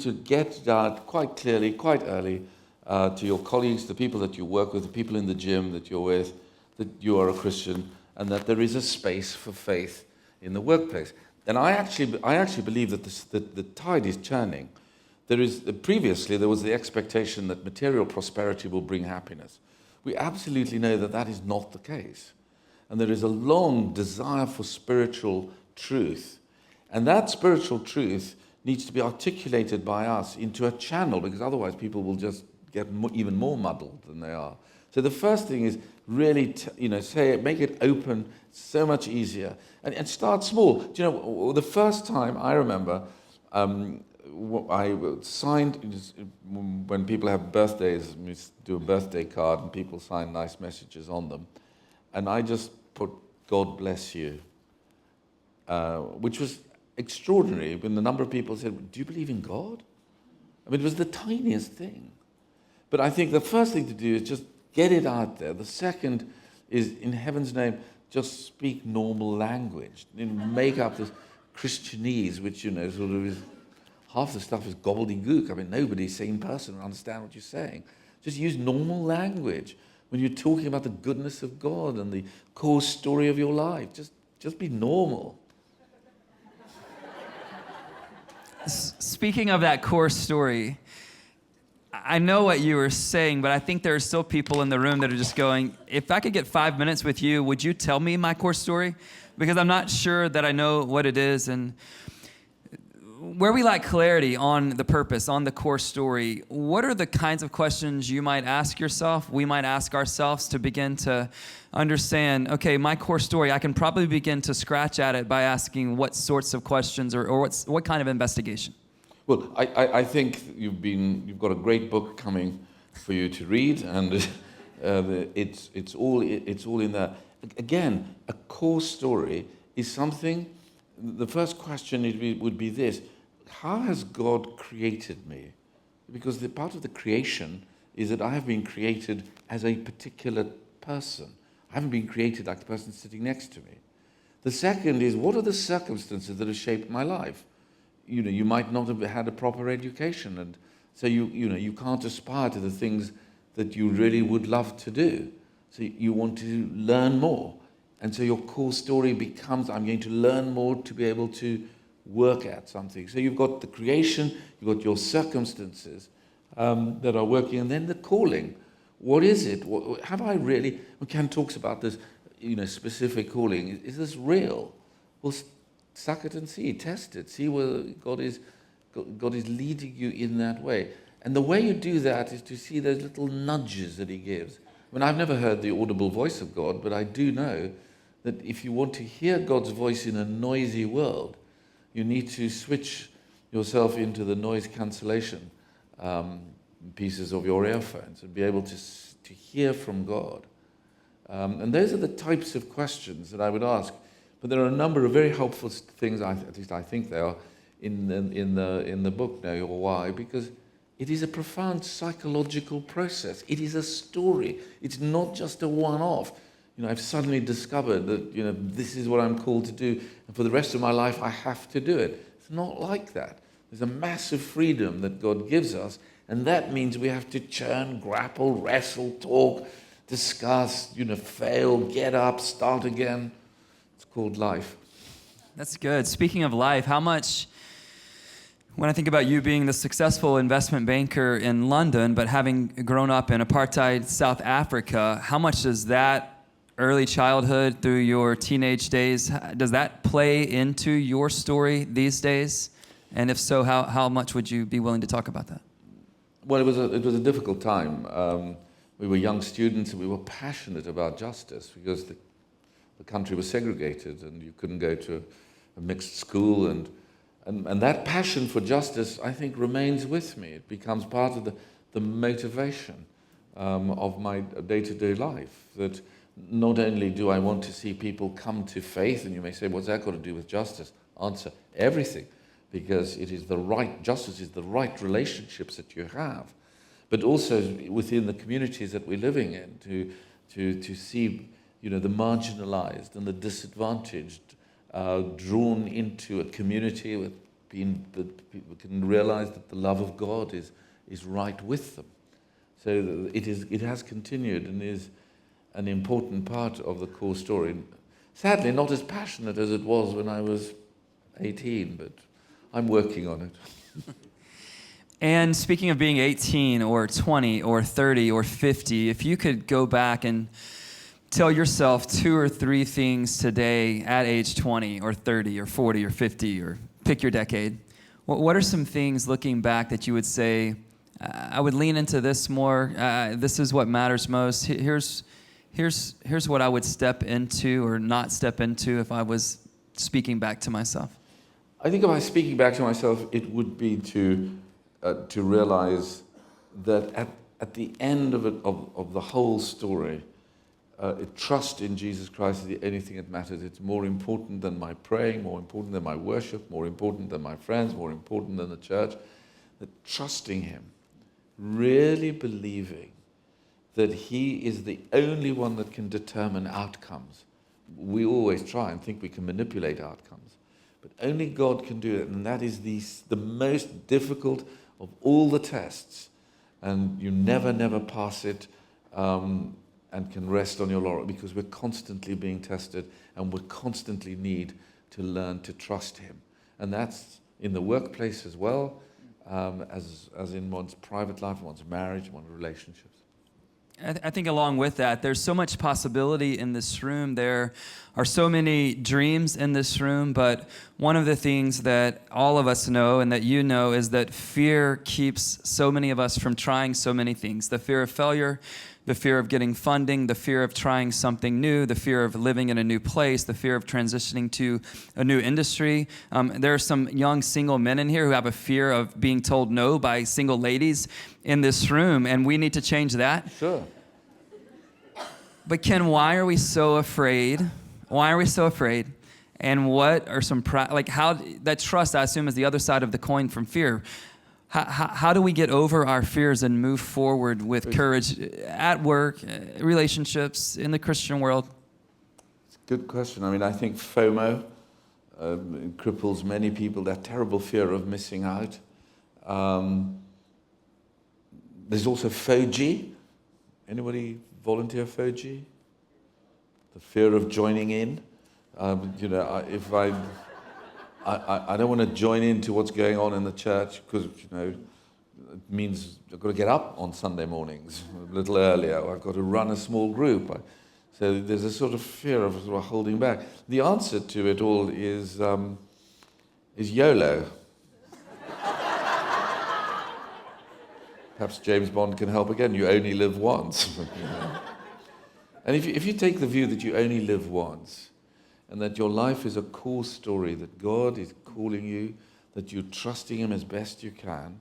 to get that quite clearly, quite early, to your colleagues, the people that you work with, the people in the gym that you're with, that you are a Christian, and that there is a space for faith in the workplace. And I actually believe that the tide is turning. Previously there was the expectation that material prosperity will bring happiness. we absolutely know that that is not the case. And there is a long desire for spiritual truth. And that spiritual truth needs to be articulated by us into a channel, because otherwise people will just get even more muddled than they are. So the first thing is really, say it, make it open, so much easier. And start small. Do you know, the first time I remember, I signed, when people have birthdays, we do a birthday card and people sign nice messages on them. And I just put, God bless you, which was extraordinary when the number of people said, do you believe in God? I mean, it was the tiniest thing. But I think the first thing to do is just get it out there. The second is, in heaven's name, just speak normal language. Make up this Christianese, which, sort of is, half the stuff is gobbledygook. I mean, nobody, sane person, will understand what you're saying. Just use normal language when you're talking about the goodness of God and the core story of your life. Just be normal. Speaking of that core story, I know what you were saying, but I think there are still people in the room that are just going, if I could get 5 minutes with you, would you tell me my core story? Because I'm not sure that I know what it is. And where we lack clarity on the purpose, on the core story, what are the kinds of questions you might ask yourself, we might ask ourselves to begin to understand, okay, my core story, I can probably begin to scratch at it by asking what sorts of questions or what kind of investigation? Well, I think you've got a great book coming for you to read, and it's all in there. Again, a core story is something. The first question would be this: how has God created me? Because the part of the creation is that I have been created as a particular person. I haven't been created like the person sitting next to me. The second is, what are the circumstances that have shaped my life? You might not have had a proper education, and so you can't aspire to the things that you really would love to do. So you want to learn more. And so your core story becomes, I'm going to learn more to be able to work at something. So you've got the creation, you've got your circumstances that are working, and then the calling. What is it? Have I really, Ken talks about this, specific calling. Is this real? Well, suck it and see, test it, see whether God is leading you in that way. And the way you do that is to see those little nudges that he gives. I mean, I've never heard the audible voice of God, but I do know that if you want to hear God's voice in a noisy world, you need to switch yourself into the noise cancellation pieces of your earphones and be able to hear from God. And those are the types of questions that I would ask. But there are a number of very helpful things, at least I think they are, in the book now. Why? Because it is a profound psychological process. It is a story. It's not just a one-off. I've suddenly discovered that this is what I'm called to do, and for the rest of my life I have to do it. It's not like that. There's a massive freedom that God gives us, and that means we have to churn, grapple, wrestle, talk, discuss, fail, get up, start again. It's called life. That's good. Speaking of life, how much, when I think about you being the successful investment banker in London, but having grown up in apartheid South Africa, how much does that early childhood through your teenage days, does that play into your story these days? And if so, how much would you be willing to talk about that? Well, it was a difficult time. We were young students and we were passionate about justice because the country was segregated and you couldn't go to a mixed school. And that passion for justice, I think, remains with me. It becomes part of the motivation of my day-to-day life. That not only do I want to see people come to faith, and you may say, what's that got to do with justice? Answer, everything. Because it is justice is the right relationships that you have. But also within the communities that we're living in, to see the marginalized and the disadvantaged drawn into a community with that people can realize that the love of God is right with them. So it has continued and is an important part of the core story. Sadly, not as passionate as it was when I was 18, but I'm working on it. And speaking of being 18 or 20 or 30 or 50, if you could go back and tell yourself 2 or 3 things today at age 20 or 30 or 40 or 50 or pick your decade, what are some things looking back that you would say, I would lean into this more, this is what matters most, here's what I would step into or not step into if I was speaking back to myself? I think if I was speaking back to myself, it would be to realize that at the end of the whole story, trust in Jesus Christ is the only thing that matters. It's more important than my praying, more important than my worship, more important than my friends, more important than the church. That trusting Him, really believing that He is the only one that can determine outcomes. We always try and think we can manipulate outcomes, but only God can do it, and that is the most difficult of all the tests, and you never pass it and can rest on your laurel, because we're constantly being tested and we constantly need to learn to trust Him. And that's in the workplace as well, as in one's private life, one's marriage, one's relationships. I think along with that, there's so much possibility in this room. There are so many dreams in this room, but one of the things that all of us know and that you know is that fear keeps so many of us from trying so many things. The fear of failure, the fear of getting funding, the fear of trying something new, the fear of living in a new place, the fear of transitioning to a new industry. There are some young single men in here who have a fear of being told no by single ladies in this room, and we need to change that. Sure. But Ken, why are we so afraid? Why are we so afraid? And what are some, how, that trust, I assume, is the other side of the coin from fear. How do we get over our fears and move forward with courage at work, relationships, in the Christian world? It's a good question. I mean, I think FOMO cripples many people, that terrible fear of missing out. There's also FOGI. Anybody volunteer FOGI? The fear of joining in. If I don't want to join into what's going on in the church because, it means I've got to get up on Sunday mornings a little earlier, or I've got to run a small group. So there's a sort of fear of sort of holding back. The answer to it all is YOLO. Perhaps James Bond can help again. You only live once. And if you take the view that you only live once, and that your life is a cool story, that God is calling you, that you're trusting Him as best you can.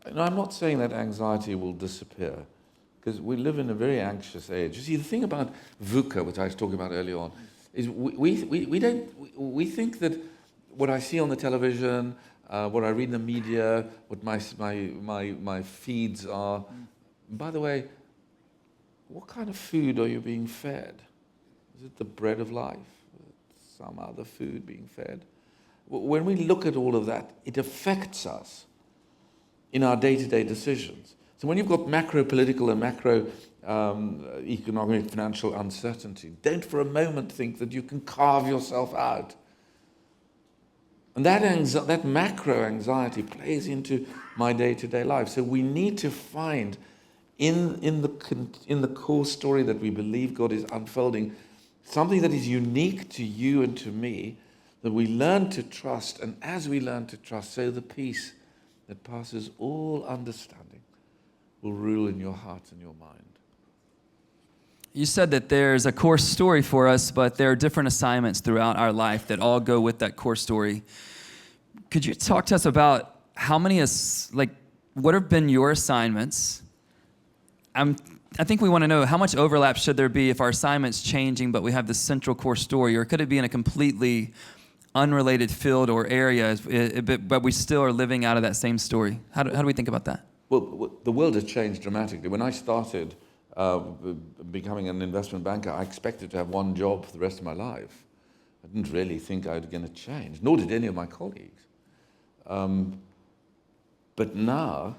And I'm not saying that anxiety will disappear, because we live in a very anxious age. You see, the thing about VUCA, which I was talking about earlier on, is we think that what I see on the television, what I read in the media, what my feeds are. By the way, what kind of food are you being fed? Is it the bread of life? Some other food being fed? When we look at all of that, it affects us in our day-to-day decisions. So when you've got macro-political and macro-economic financial uncertainty, don't for a moment think that you can carve yourself out. And that macro anxiety plays into my day-to-day life. So we need to find in the core story that we believe God is unfolding something that is unique to you and to me, that we learn to trust, and as we learn to trust, so the peace that passes all understanding will rule in your heart and your mind. You said that there's a core story for us, but there are different assignments throughout our life that all go with that core story. Could you talk to us about how many, what have been your assignments? I think we want to know how much overlap should there be if our assignment's changing, but we have this central core story, or could it be in a completely unrelated field or area, but we still are living out of that same story? How do we think about that? Well, the world has changed dramatically. When I started becoming an investment banker, I expected to have one job for the rest of my life. I didn't really think I was going to change, nor did any of my colleagues. But now,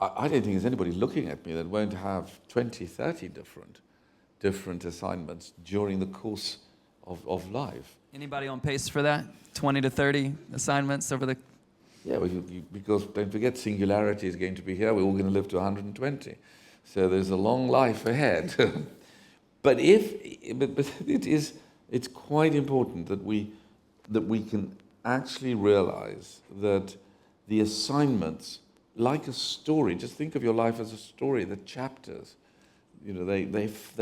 I don't think there's anybody looking at me that won't have 20, 30 different assignments during the course of life. Anybody on pace for that? 20 to 30 assignments over the... Yeah, well, because don't forget, singularity is going to be here. We're all going to live to 120. So there's a long life ahead. but it's quite important that we can actually realize that the assignments, like a story, just think of your life as a story, the chapters. You know, they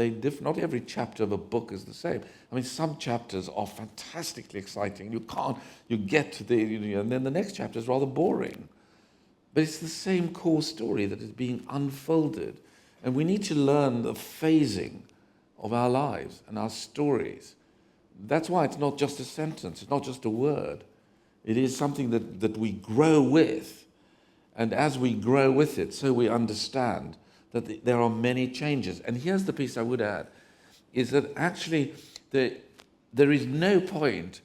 differ. Not every chapter of a book is the same. I mean, some chapters are fantastically exciting. You get to and then the next chapter is rather boring. But it's the same core story that is being unfolded. And we need to learn the phasing of our lives and our stories. That's why it's not just a sentence. It's not just a word. It is something that we grow with. And as we grow with it, so we understand that there are many changes. And here's the piece I would add, is that actually there is no point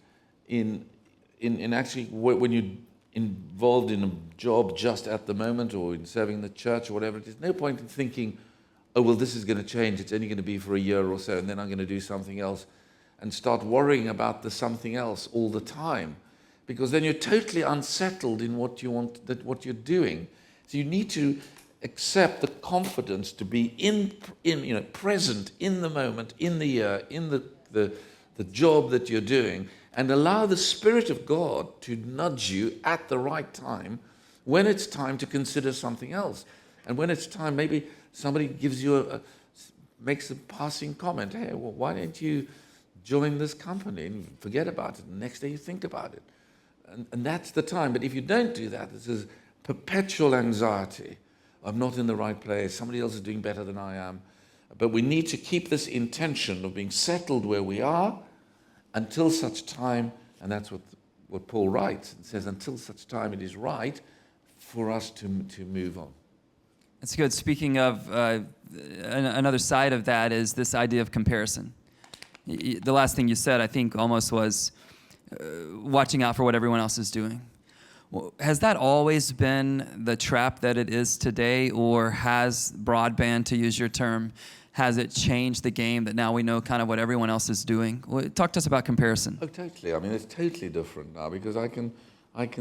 in actually when you're involved in a job just at the moment or in serving the church or whatever, there's no point in thinking, oh, well, this is going to change. It's only going to be for a year or so, and then I'm going to do something else, and start worrying about the something else all the time, because then you're totally unsettled in what you're doing. So you need to accept the confidence to be present in the moment, in the year, in the job that you're doing, and allow the Spirit of God to nudge you at the right time when it's time to consider something else. And when it's time, maybe somebody gives you makes a passing comment, hey, well, why don't you join this company? And you forget about it. The next day you think about it. And that's the time. But if you don't do that, this is perpetual anxiety. I'm not in the right place. Somebody else is doing better than I am. But we need to keep this intention of being settled where we are until such time, and that's what Paul writes. It says, until such time it is right for us to move on. That's good. Speaking of another side of that is this idea of comparison. The last thing you said, I think, almost was watching out for what everyone else is doing. Has that always been the trap that it is today, or has broadband, to use your term, has it changed the game that now we know kind of what everyone else is doing? Talk to us about comparison. Oh, totally. I mean, it's totally different now because I can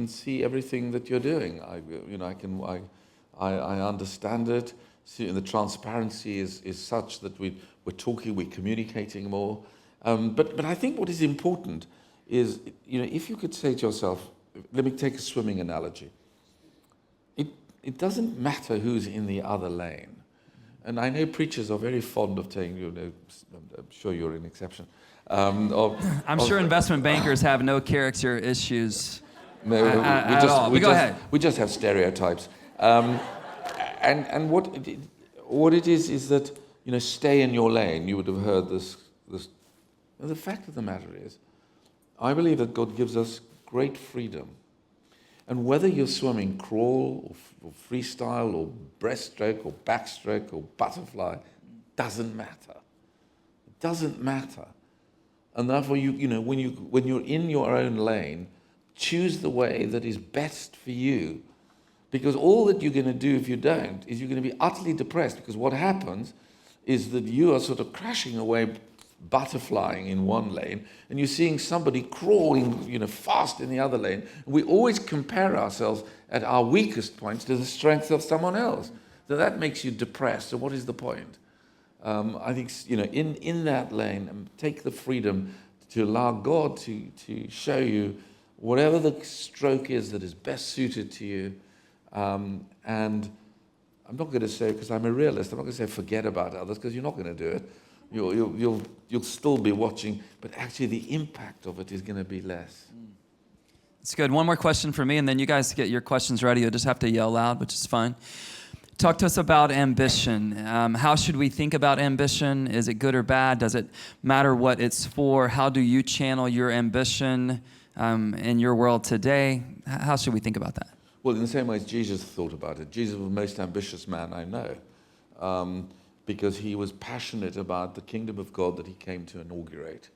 see everything that you're doing. I understand it. See, the transparency is such that we're talking, we're communicating more. But I think what is important is, if you could say to yourself, let me take a swimming analogy. It doesn't matter who's in the other lane. And I know preachers are very fond of saying, I'm sure you're an exception. I'm sure investment bankers have no character issues at all. But go ahead. We just have stereotypes. And what it is that, stay in your lane. You would have heard this. The fact of the matter is, I believe that God gives us great freedom. And whether you're swimming crawl or freestyle or breaststroke or backstroke or butterfly, doesn't matter. It doesn't matter. And therefore, when you're in your own lane, choose the way that is best for you. Because all that you're going to do if you don't is you're going to be utterly depressed, because what happens is that you are sort of crashing away, butterflying in one lane, and you're seeing somebody crawling, fast in the other lane. And we always compare ourselves at our weakest points to the strength of someone else. So that makes you depressed. So what is the point? I think, in that lane, take the freedom to allow God to show you whatever the stroke is that is best suited to you. And I'm not going to say, because I'm a realist, I'm not going to say forget about others, because you're not going to do it. You'll still be watching, but actually the impact of it is going to be less. It's good. One more question for me, and then you guys get your questions ready. You'll just have to yell loud, which is fine. Talk to us about ambition. How should we think about ambition? Is it good or bad? Does it matter what it's for? How do you channel your ambition in your world today? How should we think about that? Well, in the same way as Jesus thought about it. Jesus was the most ambitious man I know. Because he was passionate about the kingdom of God that he came to inaugurate.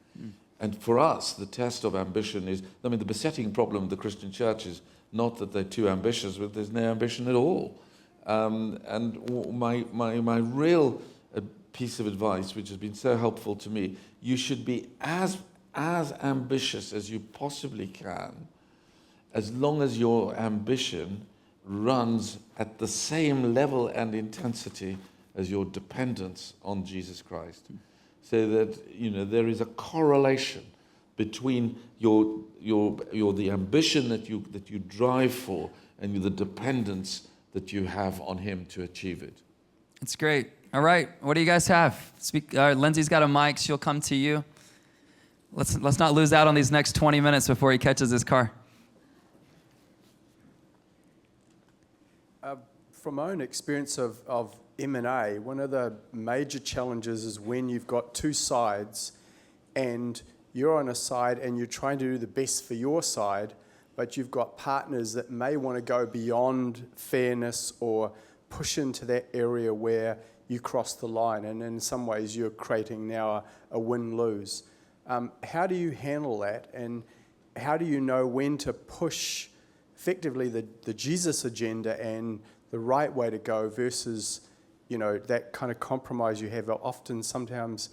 And for us, the test of ambition is, the besetting problem of the Christian church is not that they're too ambitious, but there's no ambition at all. And my real piece of advice, which has been so helpful to me, you should be as ambitious as you possibly can, as long as your ambition runs at the same level and intensity as your dependence on Jesus Christ. So that, there is a correlation between the ambition that you drive for and the dependence that you have on him to achieve it. It's great. All right, what do you guys have? Lindsay's got a mic. She'll come to you. Let's not lose out on these next 20 minutes before he catches his car. From my own experience of M&A, one of the major challenges is when you've got two sides and you're on a side and you're trying to do the best for your side, but you've got partners that may want to go beyond fairness or push into that area where you cross the line, and in some ways you're creating now a win-lose. How do you handle that, and how do you know when to push effectively the Jesus agenda and the right way to go versus, that kind of compromise you have, often sometimes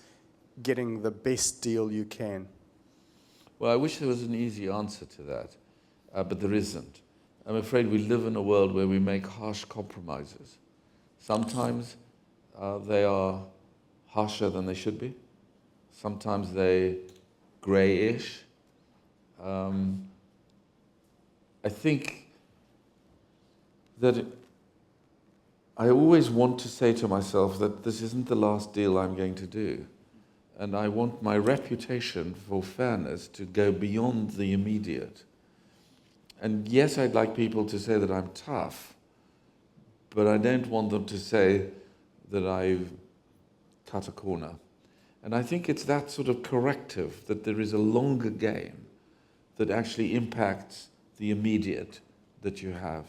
getting the best deal you can? Well, I wish there was an easy answer to that, but there isn't. I'm afraid we live in a world where we make harsh compromises. Sometimes they are harsher than they should be. Sometimes they're grayish. I think that I always want to say to myself that this isn't the last deal I'm going to do. And I want my reputation for fairness to go beyond the immediate. And yes, I'd like people to say that I'm tough, but I don't want them to say that I've cut a corner. And I think it's that sort of corrective, that there is a longer game that actually impacts the immediate that you have.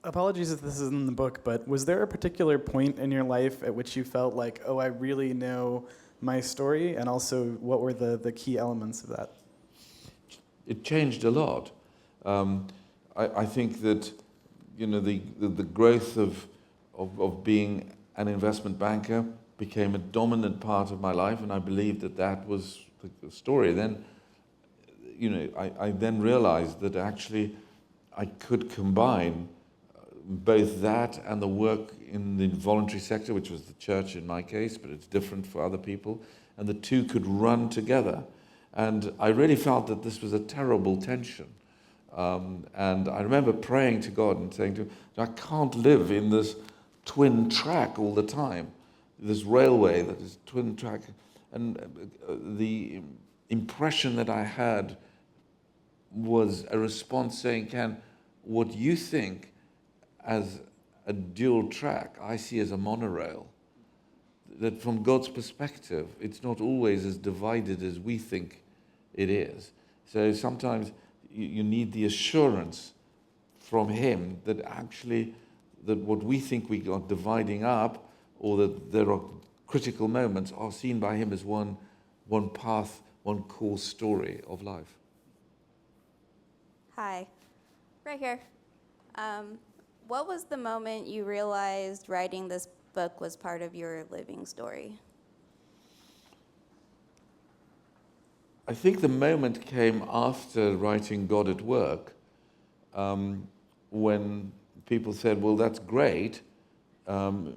Apologies if this is in the book, but was there a particular point in your life at which you felt like, oh, I really know my story? And also, what were the key elements of that? It changed a lot. I think that, the growth of being an investment banker became a dominant part of my life, and I believed that was the story. Then, I then realized that actually I could combine both that and the work in the voluntary sector, which was the church in my case, but it's different for other people, and the two could run together. And I really felt that this was a terrible tension. And I remember praying to God and saying to him, I can't live in this twin track all the time, this railway that is twin track. And the impression that I had was a response saying, Ken, what you think as a dual track, I see as a monorail. That from God's perspective, it's not always as divided as we think it is. So sometimes you need the assurance from him that actually that what we think we are dividing up, or that there are critical moments, are seen by him as one path, one core story of life. Hi, right here. What was the moment you realized writing this book was part of your living story? I think the moment came after writing God at Work, when people said, well, that's great, but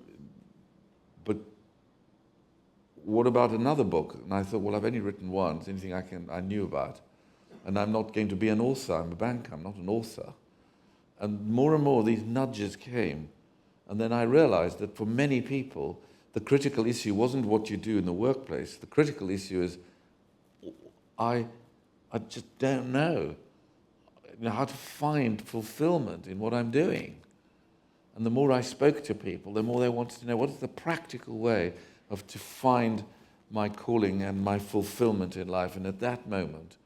what about another book? And I thought, well, I've only written one, it's anything I knew about. And I'm not going to be an author, I'm a banker, I'm not an author. And more these nudges came. And then I realized that for many people, the critical issue wasn't what you do in the workplace. The critical issue is, I just don't know how to find fulfillment in what I'm doing. And the more I spoke to people, the more they wanted to know, what is the practical way to find my calling and my fulfillment in life? And at that moment,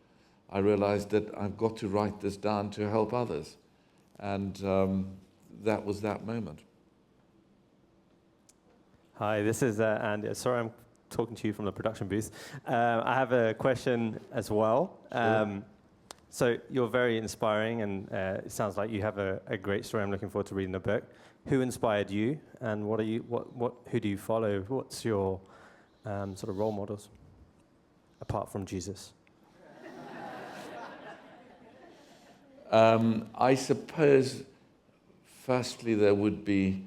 I realized that I've got to write this down to help others. And that was that moment. Hi, this is Andy. Sorry, I'm talking to you from the production booth. I have a question as well. Sure. So you're very inspiring, and it sounds like you have a great story. I'm looking forward to reading the book. Who inspired you, and who do you follow? What's your sort of role models, apart from Jesus? I suppose, firstly, there would be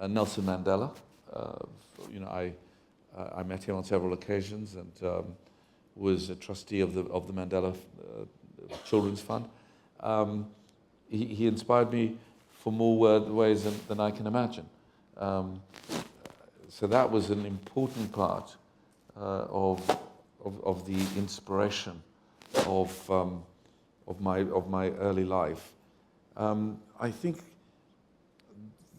Nelson Mandela. I met him on several occasions and was a trustee of the Mandela Children's Fund. He inspired me for more ways than I can imagine. So that was an important part of the inspiration of my early life. I think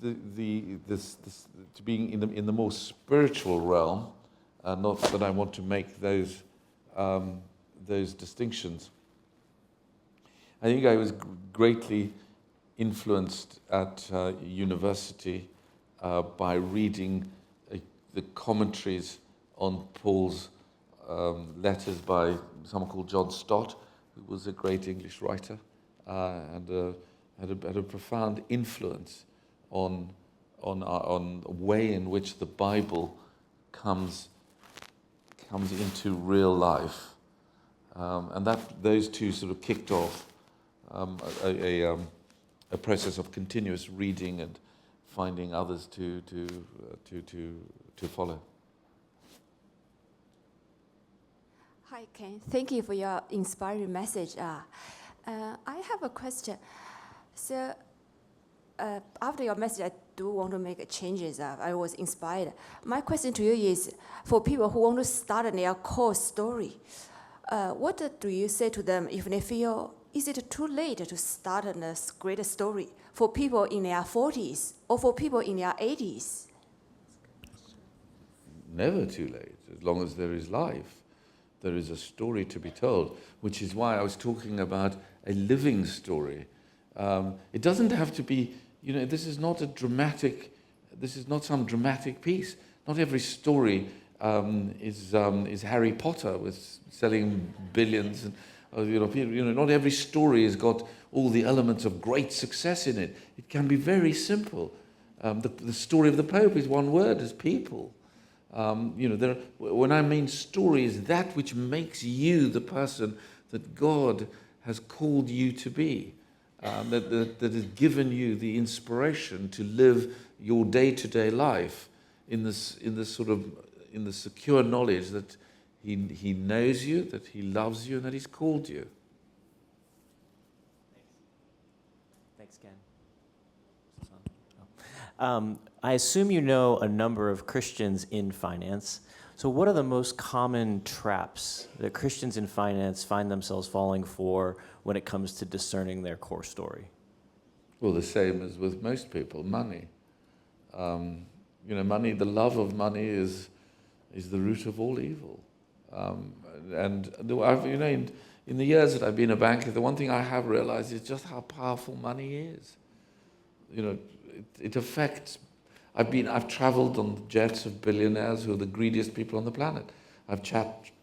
to being in the more spiritual realm, not that I want to make those distinctions. I think I was greatly influenced at university by reading the commentaries on Paul's letters by someone called John Stott, who was a great English writer and had a profound influence on the way in which the Bible comes into real life, and those two sort of kicked off a process of continuous reading and finding others to follow. Hi, Ken. Thank you for your inspiring message. I have a question. So, after your message, I do want to make changes. I was inspired. My question to you is, for people who want to start their core story, what do you say to them if they feel, is it too late to start a great story for people in their 40s or for people in their 80s? Never too late. As long as there is life, there is a story to be told, which is why I was talking about a living story. It doesn't have to be, this is not some dramatic piece. Not every story is Harry Potter with selling billions. And, not every story has got all the elements of great success in it. It can be very simple. The story of the Pope is one word, is people. When I mean story, is that which makes you the person that God has called you to be, that has given you the inspiration to live your day-to-day life in the secure knowledge that He knows you, that He loves you, and that He's called you. Thanks, Ken. I assume you know a number of Christians in finance. So what are the most common traps that Christians in finance find themselves falling for when it comes to discerning their core story? Well, the same as with most people, money. Money, the love of money is the root of all evil. In the years that I've been a banker, the one thing I have realized is just how powerful money is. It affects. I've traveled on jets of billionaires who are the greediest people on the planet. I've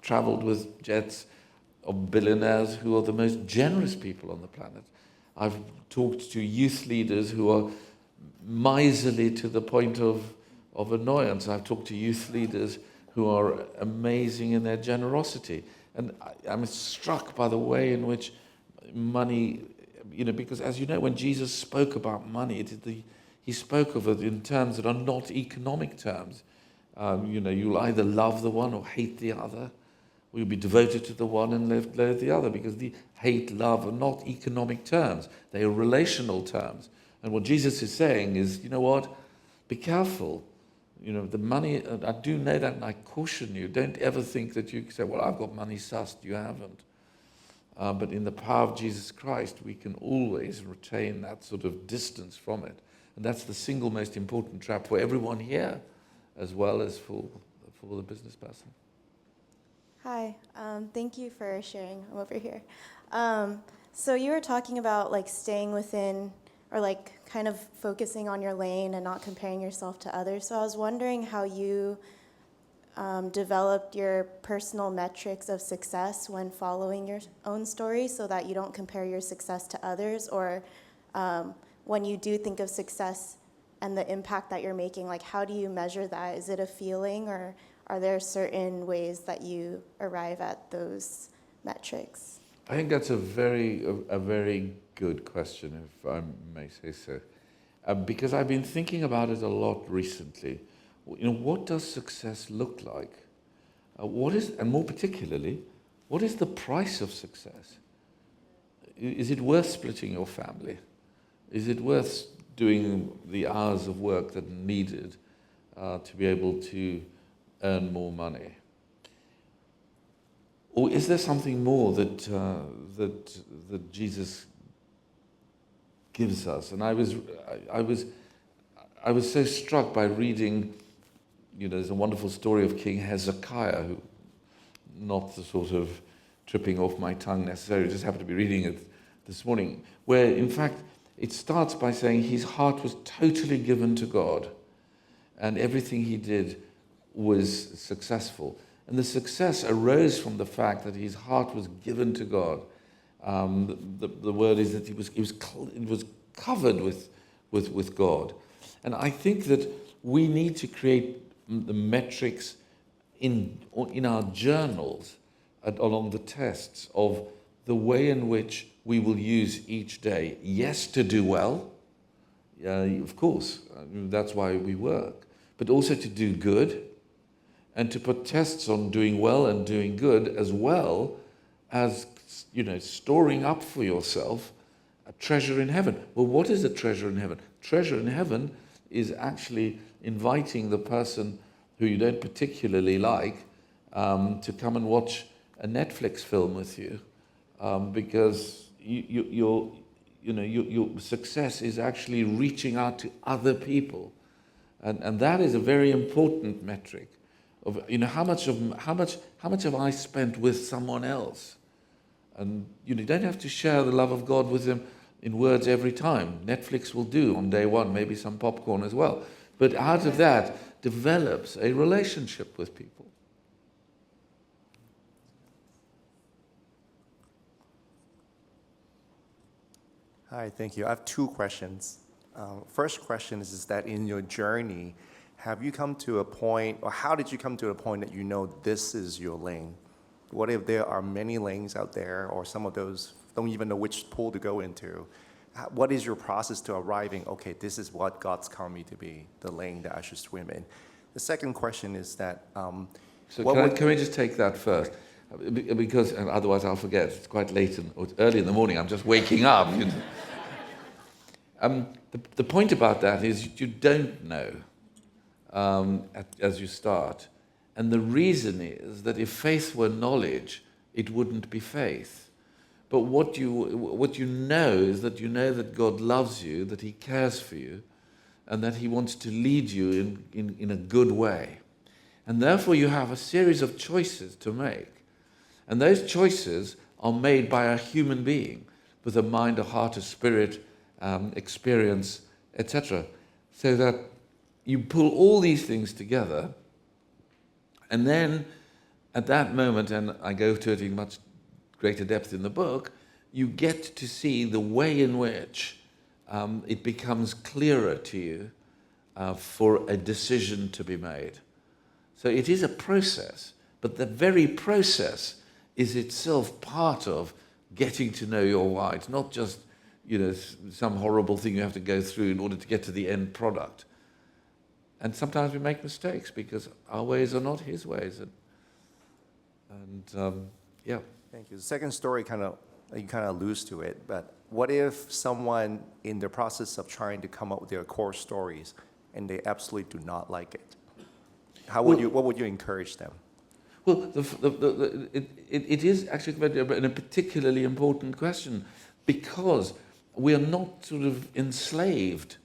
traveled with jets of billionaires who are the most generous people on the planet. I've talked to youth leaders who are miserly to the point of annoyance. I've talked to youth leaders who are amazing in their generosity. And I'm struck by the way in which money, because as you know, when Jesus spoke about money, He spoke of it in terms that are not economic terms. You'll either love the one or hate the other. Or you'll be devoted to the one and loathe the other, because the hate, love are not economic terms. They are relational terms. And what Jesus is saying is, be careful. The money, I do know that, and I caution you, don't ever think that you can say, well, I've got money sussed. You haven't. But in the power of Jesus Christ, we can always retain that sort of distance from it. And that's the single most important trap for everyone here, as well as for the business person. Hi, thank you for sharing. I'm over here. So you were talking about staying within, or kind of focusing on your lane and not comparing yourself to others. So I was wondering how you developed your personal metrics of success when following your own story, so that you don't compare your success to others, or when you do think of success and the impact that you're making, how do you measure that? Is it a feeling, or are there certain ways that you arrive at those metrics? I think that's a very good question, if I may say so, because I've been thinking about it a lot recently. What does success look like? And more particularly, what is the price of success? Is it worth splitting your family? Is it worth doing the hours of work that are needed to be able to earn more money? Or is there something more that Jesus gives us? And I was so struck by reading. There's a wonderful story of King Hezekiah, who, not the sort of tripping off my tongue necessarily, just happened to be reading it this morning, where in fact it starts by saying his heart was totally given to God, and everything he did was successful. And the success arose from the fact that his heart was given to God. The word is that it was covered with God. And I think that we need to create the metrics in our journals along the tests of the way in which we will use each day. Yes, to do well, of course, that's why we work, but also to do good, and to put tests on doing well and doing good, as well as storing up for yourself a treasure in heaven. Well, what is a treasure in heaven? Treasure in heaven is actually inviting the person who you don't particularly like to come and watch a Netflix film with you, because your success is actually reaching out to other people, and that is a very important metric of how much have I spent with someone else. And you don't have to share the love of God with them in words every time. Netflix will do on day one, maybe some popcorn as well. But out of that develops a relationship with people. Hi, thank you. I have two questions. First question is that in your journey, have you come to a point, or how did you come to a point that you know this is your lane? What if there are many lanes out there, or some of those don't even know which pool to go into? What is your process to arriving, okay, this is what God's called me to be, the lane that I should swim in? The second question is that... can we just take that first? Because otherwise I'll forget. It's quite late, or it's early in the morning. I'm just waking up. The point about that is you don't know as you start. And the reason is that if faith were knowledge, it wouldn't be faith. But what you know is that you know that God loves you, that he cares for you, and that he wants to lead you in a good way. And therefore you have a series of choices to make. And those choices are made by a human being with a mind, a heart, a spirit, experience, etc. So that you pull all these things together, and then at that moment, and I go to it in much greater depth in the book, you get to see the way in which it becomes clearer to you for a decision to be made. So it is a process, but the very process is itself part of getting to know your why. It's not just some horrible thing you have to go through in order to get to the end product. And sometimes we make mistakes because our ways are not his ways. Yeah. Thank you. The second story you kind of allude to it, but what if someone in the process of trying to come up with their core stories and they absolutely do not like it? What would you encourage them? Well, it is actually a particularly important question, because we are not sort of enslaved.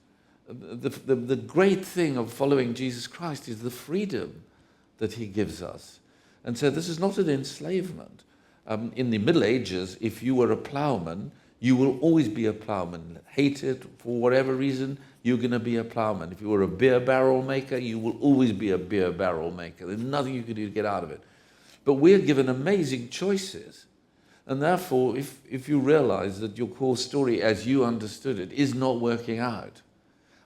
The great thing of following Jesus Christ is the freedom that he gives us. And so this is not an enslavement. In the Middle Ages, if you were a plowman, you will always be a plowman. Hated for whatever reason, you're going to be a plowman. If you were a beer barrel maker, you will always be a beer barrel maker. There's nothing you can do to get out of it. But we're given amazing choices. And therefore, if you realize that your core story as you understood it is not working out,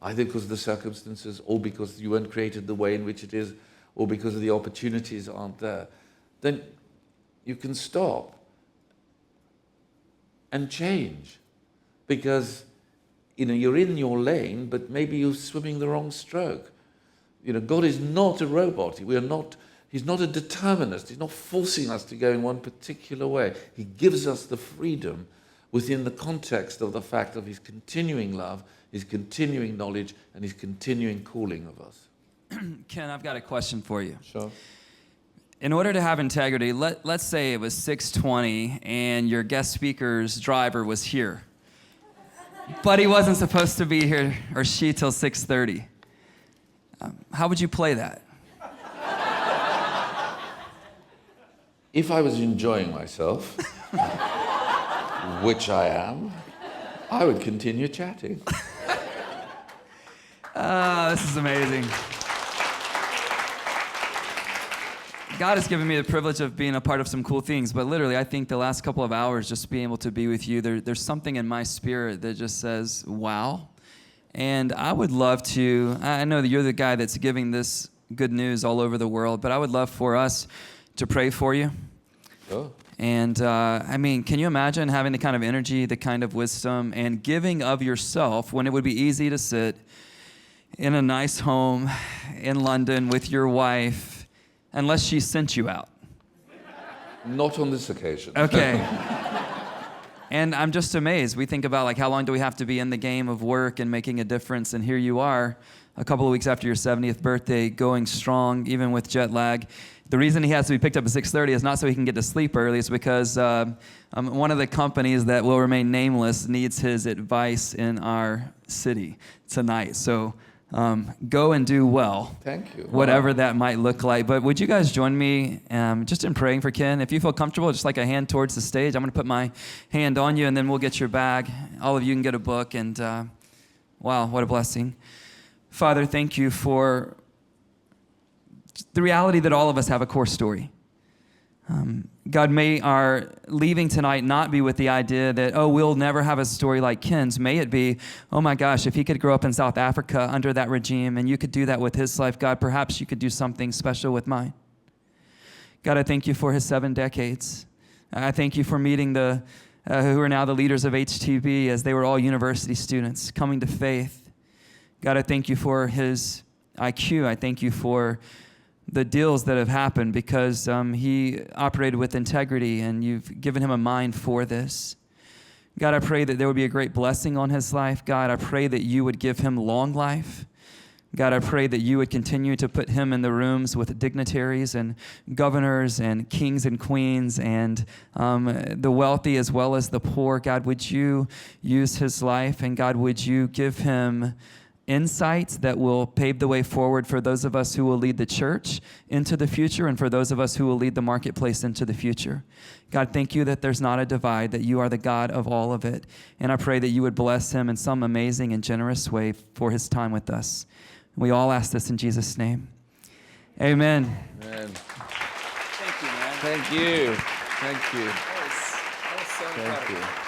either because of the circumstances, or because you weren't created the way in which it is, or because of the opportunities aren't there, then you can stop and change. Because, you're in your lane, but maybe you're swimming the wrong stroke. God is not a robot. He's not a determinist. He's not forcing us to go in one particular way. He gives us the freedom within the context of the fact of his continuing love, his continuing knowledge, and his continuing calling of us. Ken, I've got a question for you. Sure. In order to have integrity, let's say it was 6:20 and your guest speaker's driver was here, but he wasn't supposed to be here, or she, till 6:30. How would you play that? If I was enjoying myself, which I am, I would continue chatting. This is amazing. God has given me the privilege of being a part of some cool things, but literally I think the last couple of hours just being able to be with you, there's something in my spirit that just says, wow. And I would love to, I know that you're the guy that's giving this good news all over the world, but I would love for us to pray for you. Sure. And can you imagine having the kind of energy, the kind of wisdom, and giving of yourself when it would be easy to sit in a nice home in London with your wife, unless she sent you out? Not on this occasion. Okay. And I'm just amazed. We think about how long do we have to be in the game of work and making a difference, and here you are, a couple of weeks after your 70th birthday, going strong, even with jet lag. The reason he has to be picked up at 6:30 is not so he can get to sleep early. It's because one of the companies that will remain nameless needs his advice in our city tonight. So go and do well. Thank you. Whatever that might look like. But would you guys join me just in praying for Ken? If you feel comfortable, just like a hand towards the stage. I'm going to put my hand on you, and then we'll get your bag. All of you can get a book. And wow, what a blessing. Father, thank you for the reality that all of us have a core story. God, may our leaving tonight not be with the idea that, we'll never have a story like Ken's. May it be, oh my gosh, if he could grow up in South Africa under that regime and you could do that with his life, God, perhaps you could do something special with mine. God, I thank you for his 7 decades. I thank you for meeting the who are now the leaders of HTB as they were all university students coming to faith. God, I thank you for his IQ. I thank you for the deals that have happened because he operated with integrity and you've given him a mind for this. God, I pray that there would be a great blessing on his life. God, I pray that you would give him long life. God, I pray that you would continue to put him in the rooms with dignitaries and governors and kings and queens and the wealthy as well as the poor. God, would you use his life? And God, would you give him insights that will pave the way forward for those of us who will lead the church into the future and for those of us who will lead the marketplace into the future. God, thank you that there's not a divide, that you are the God of all of it. And I pray that you would bless him in some amazing and generous way for his time with us. We all ask this in Jesus' name. Amen. Amen. Thank you, man. Thank you. Thank you. That was so Thank incredible. you.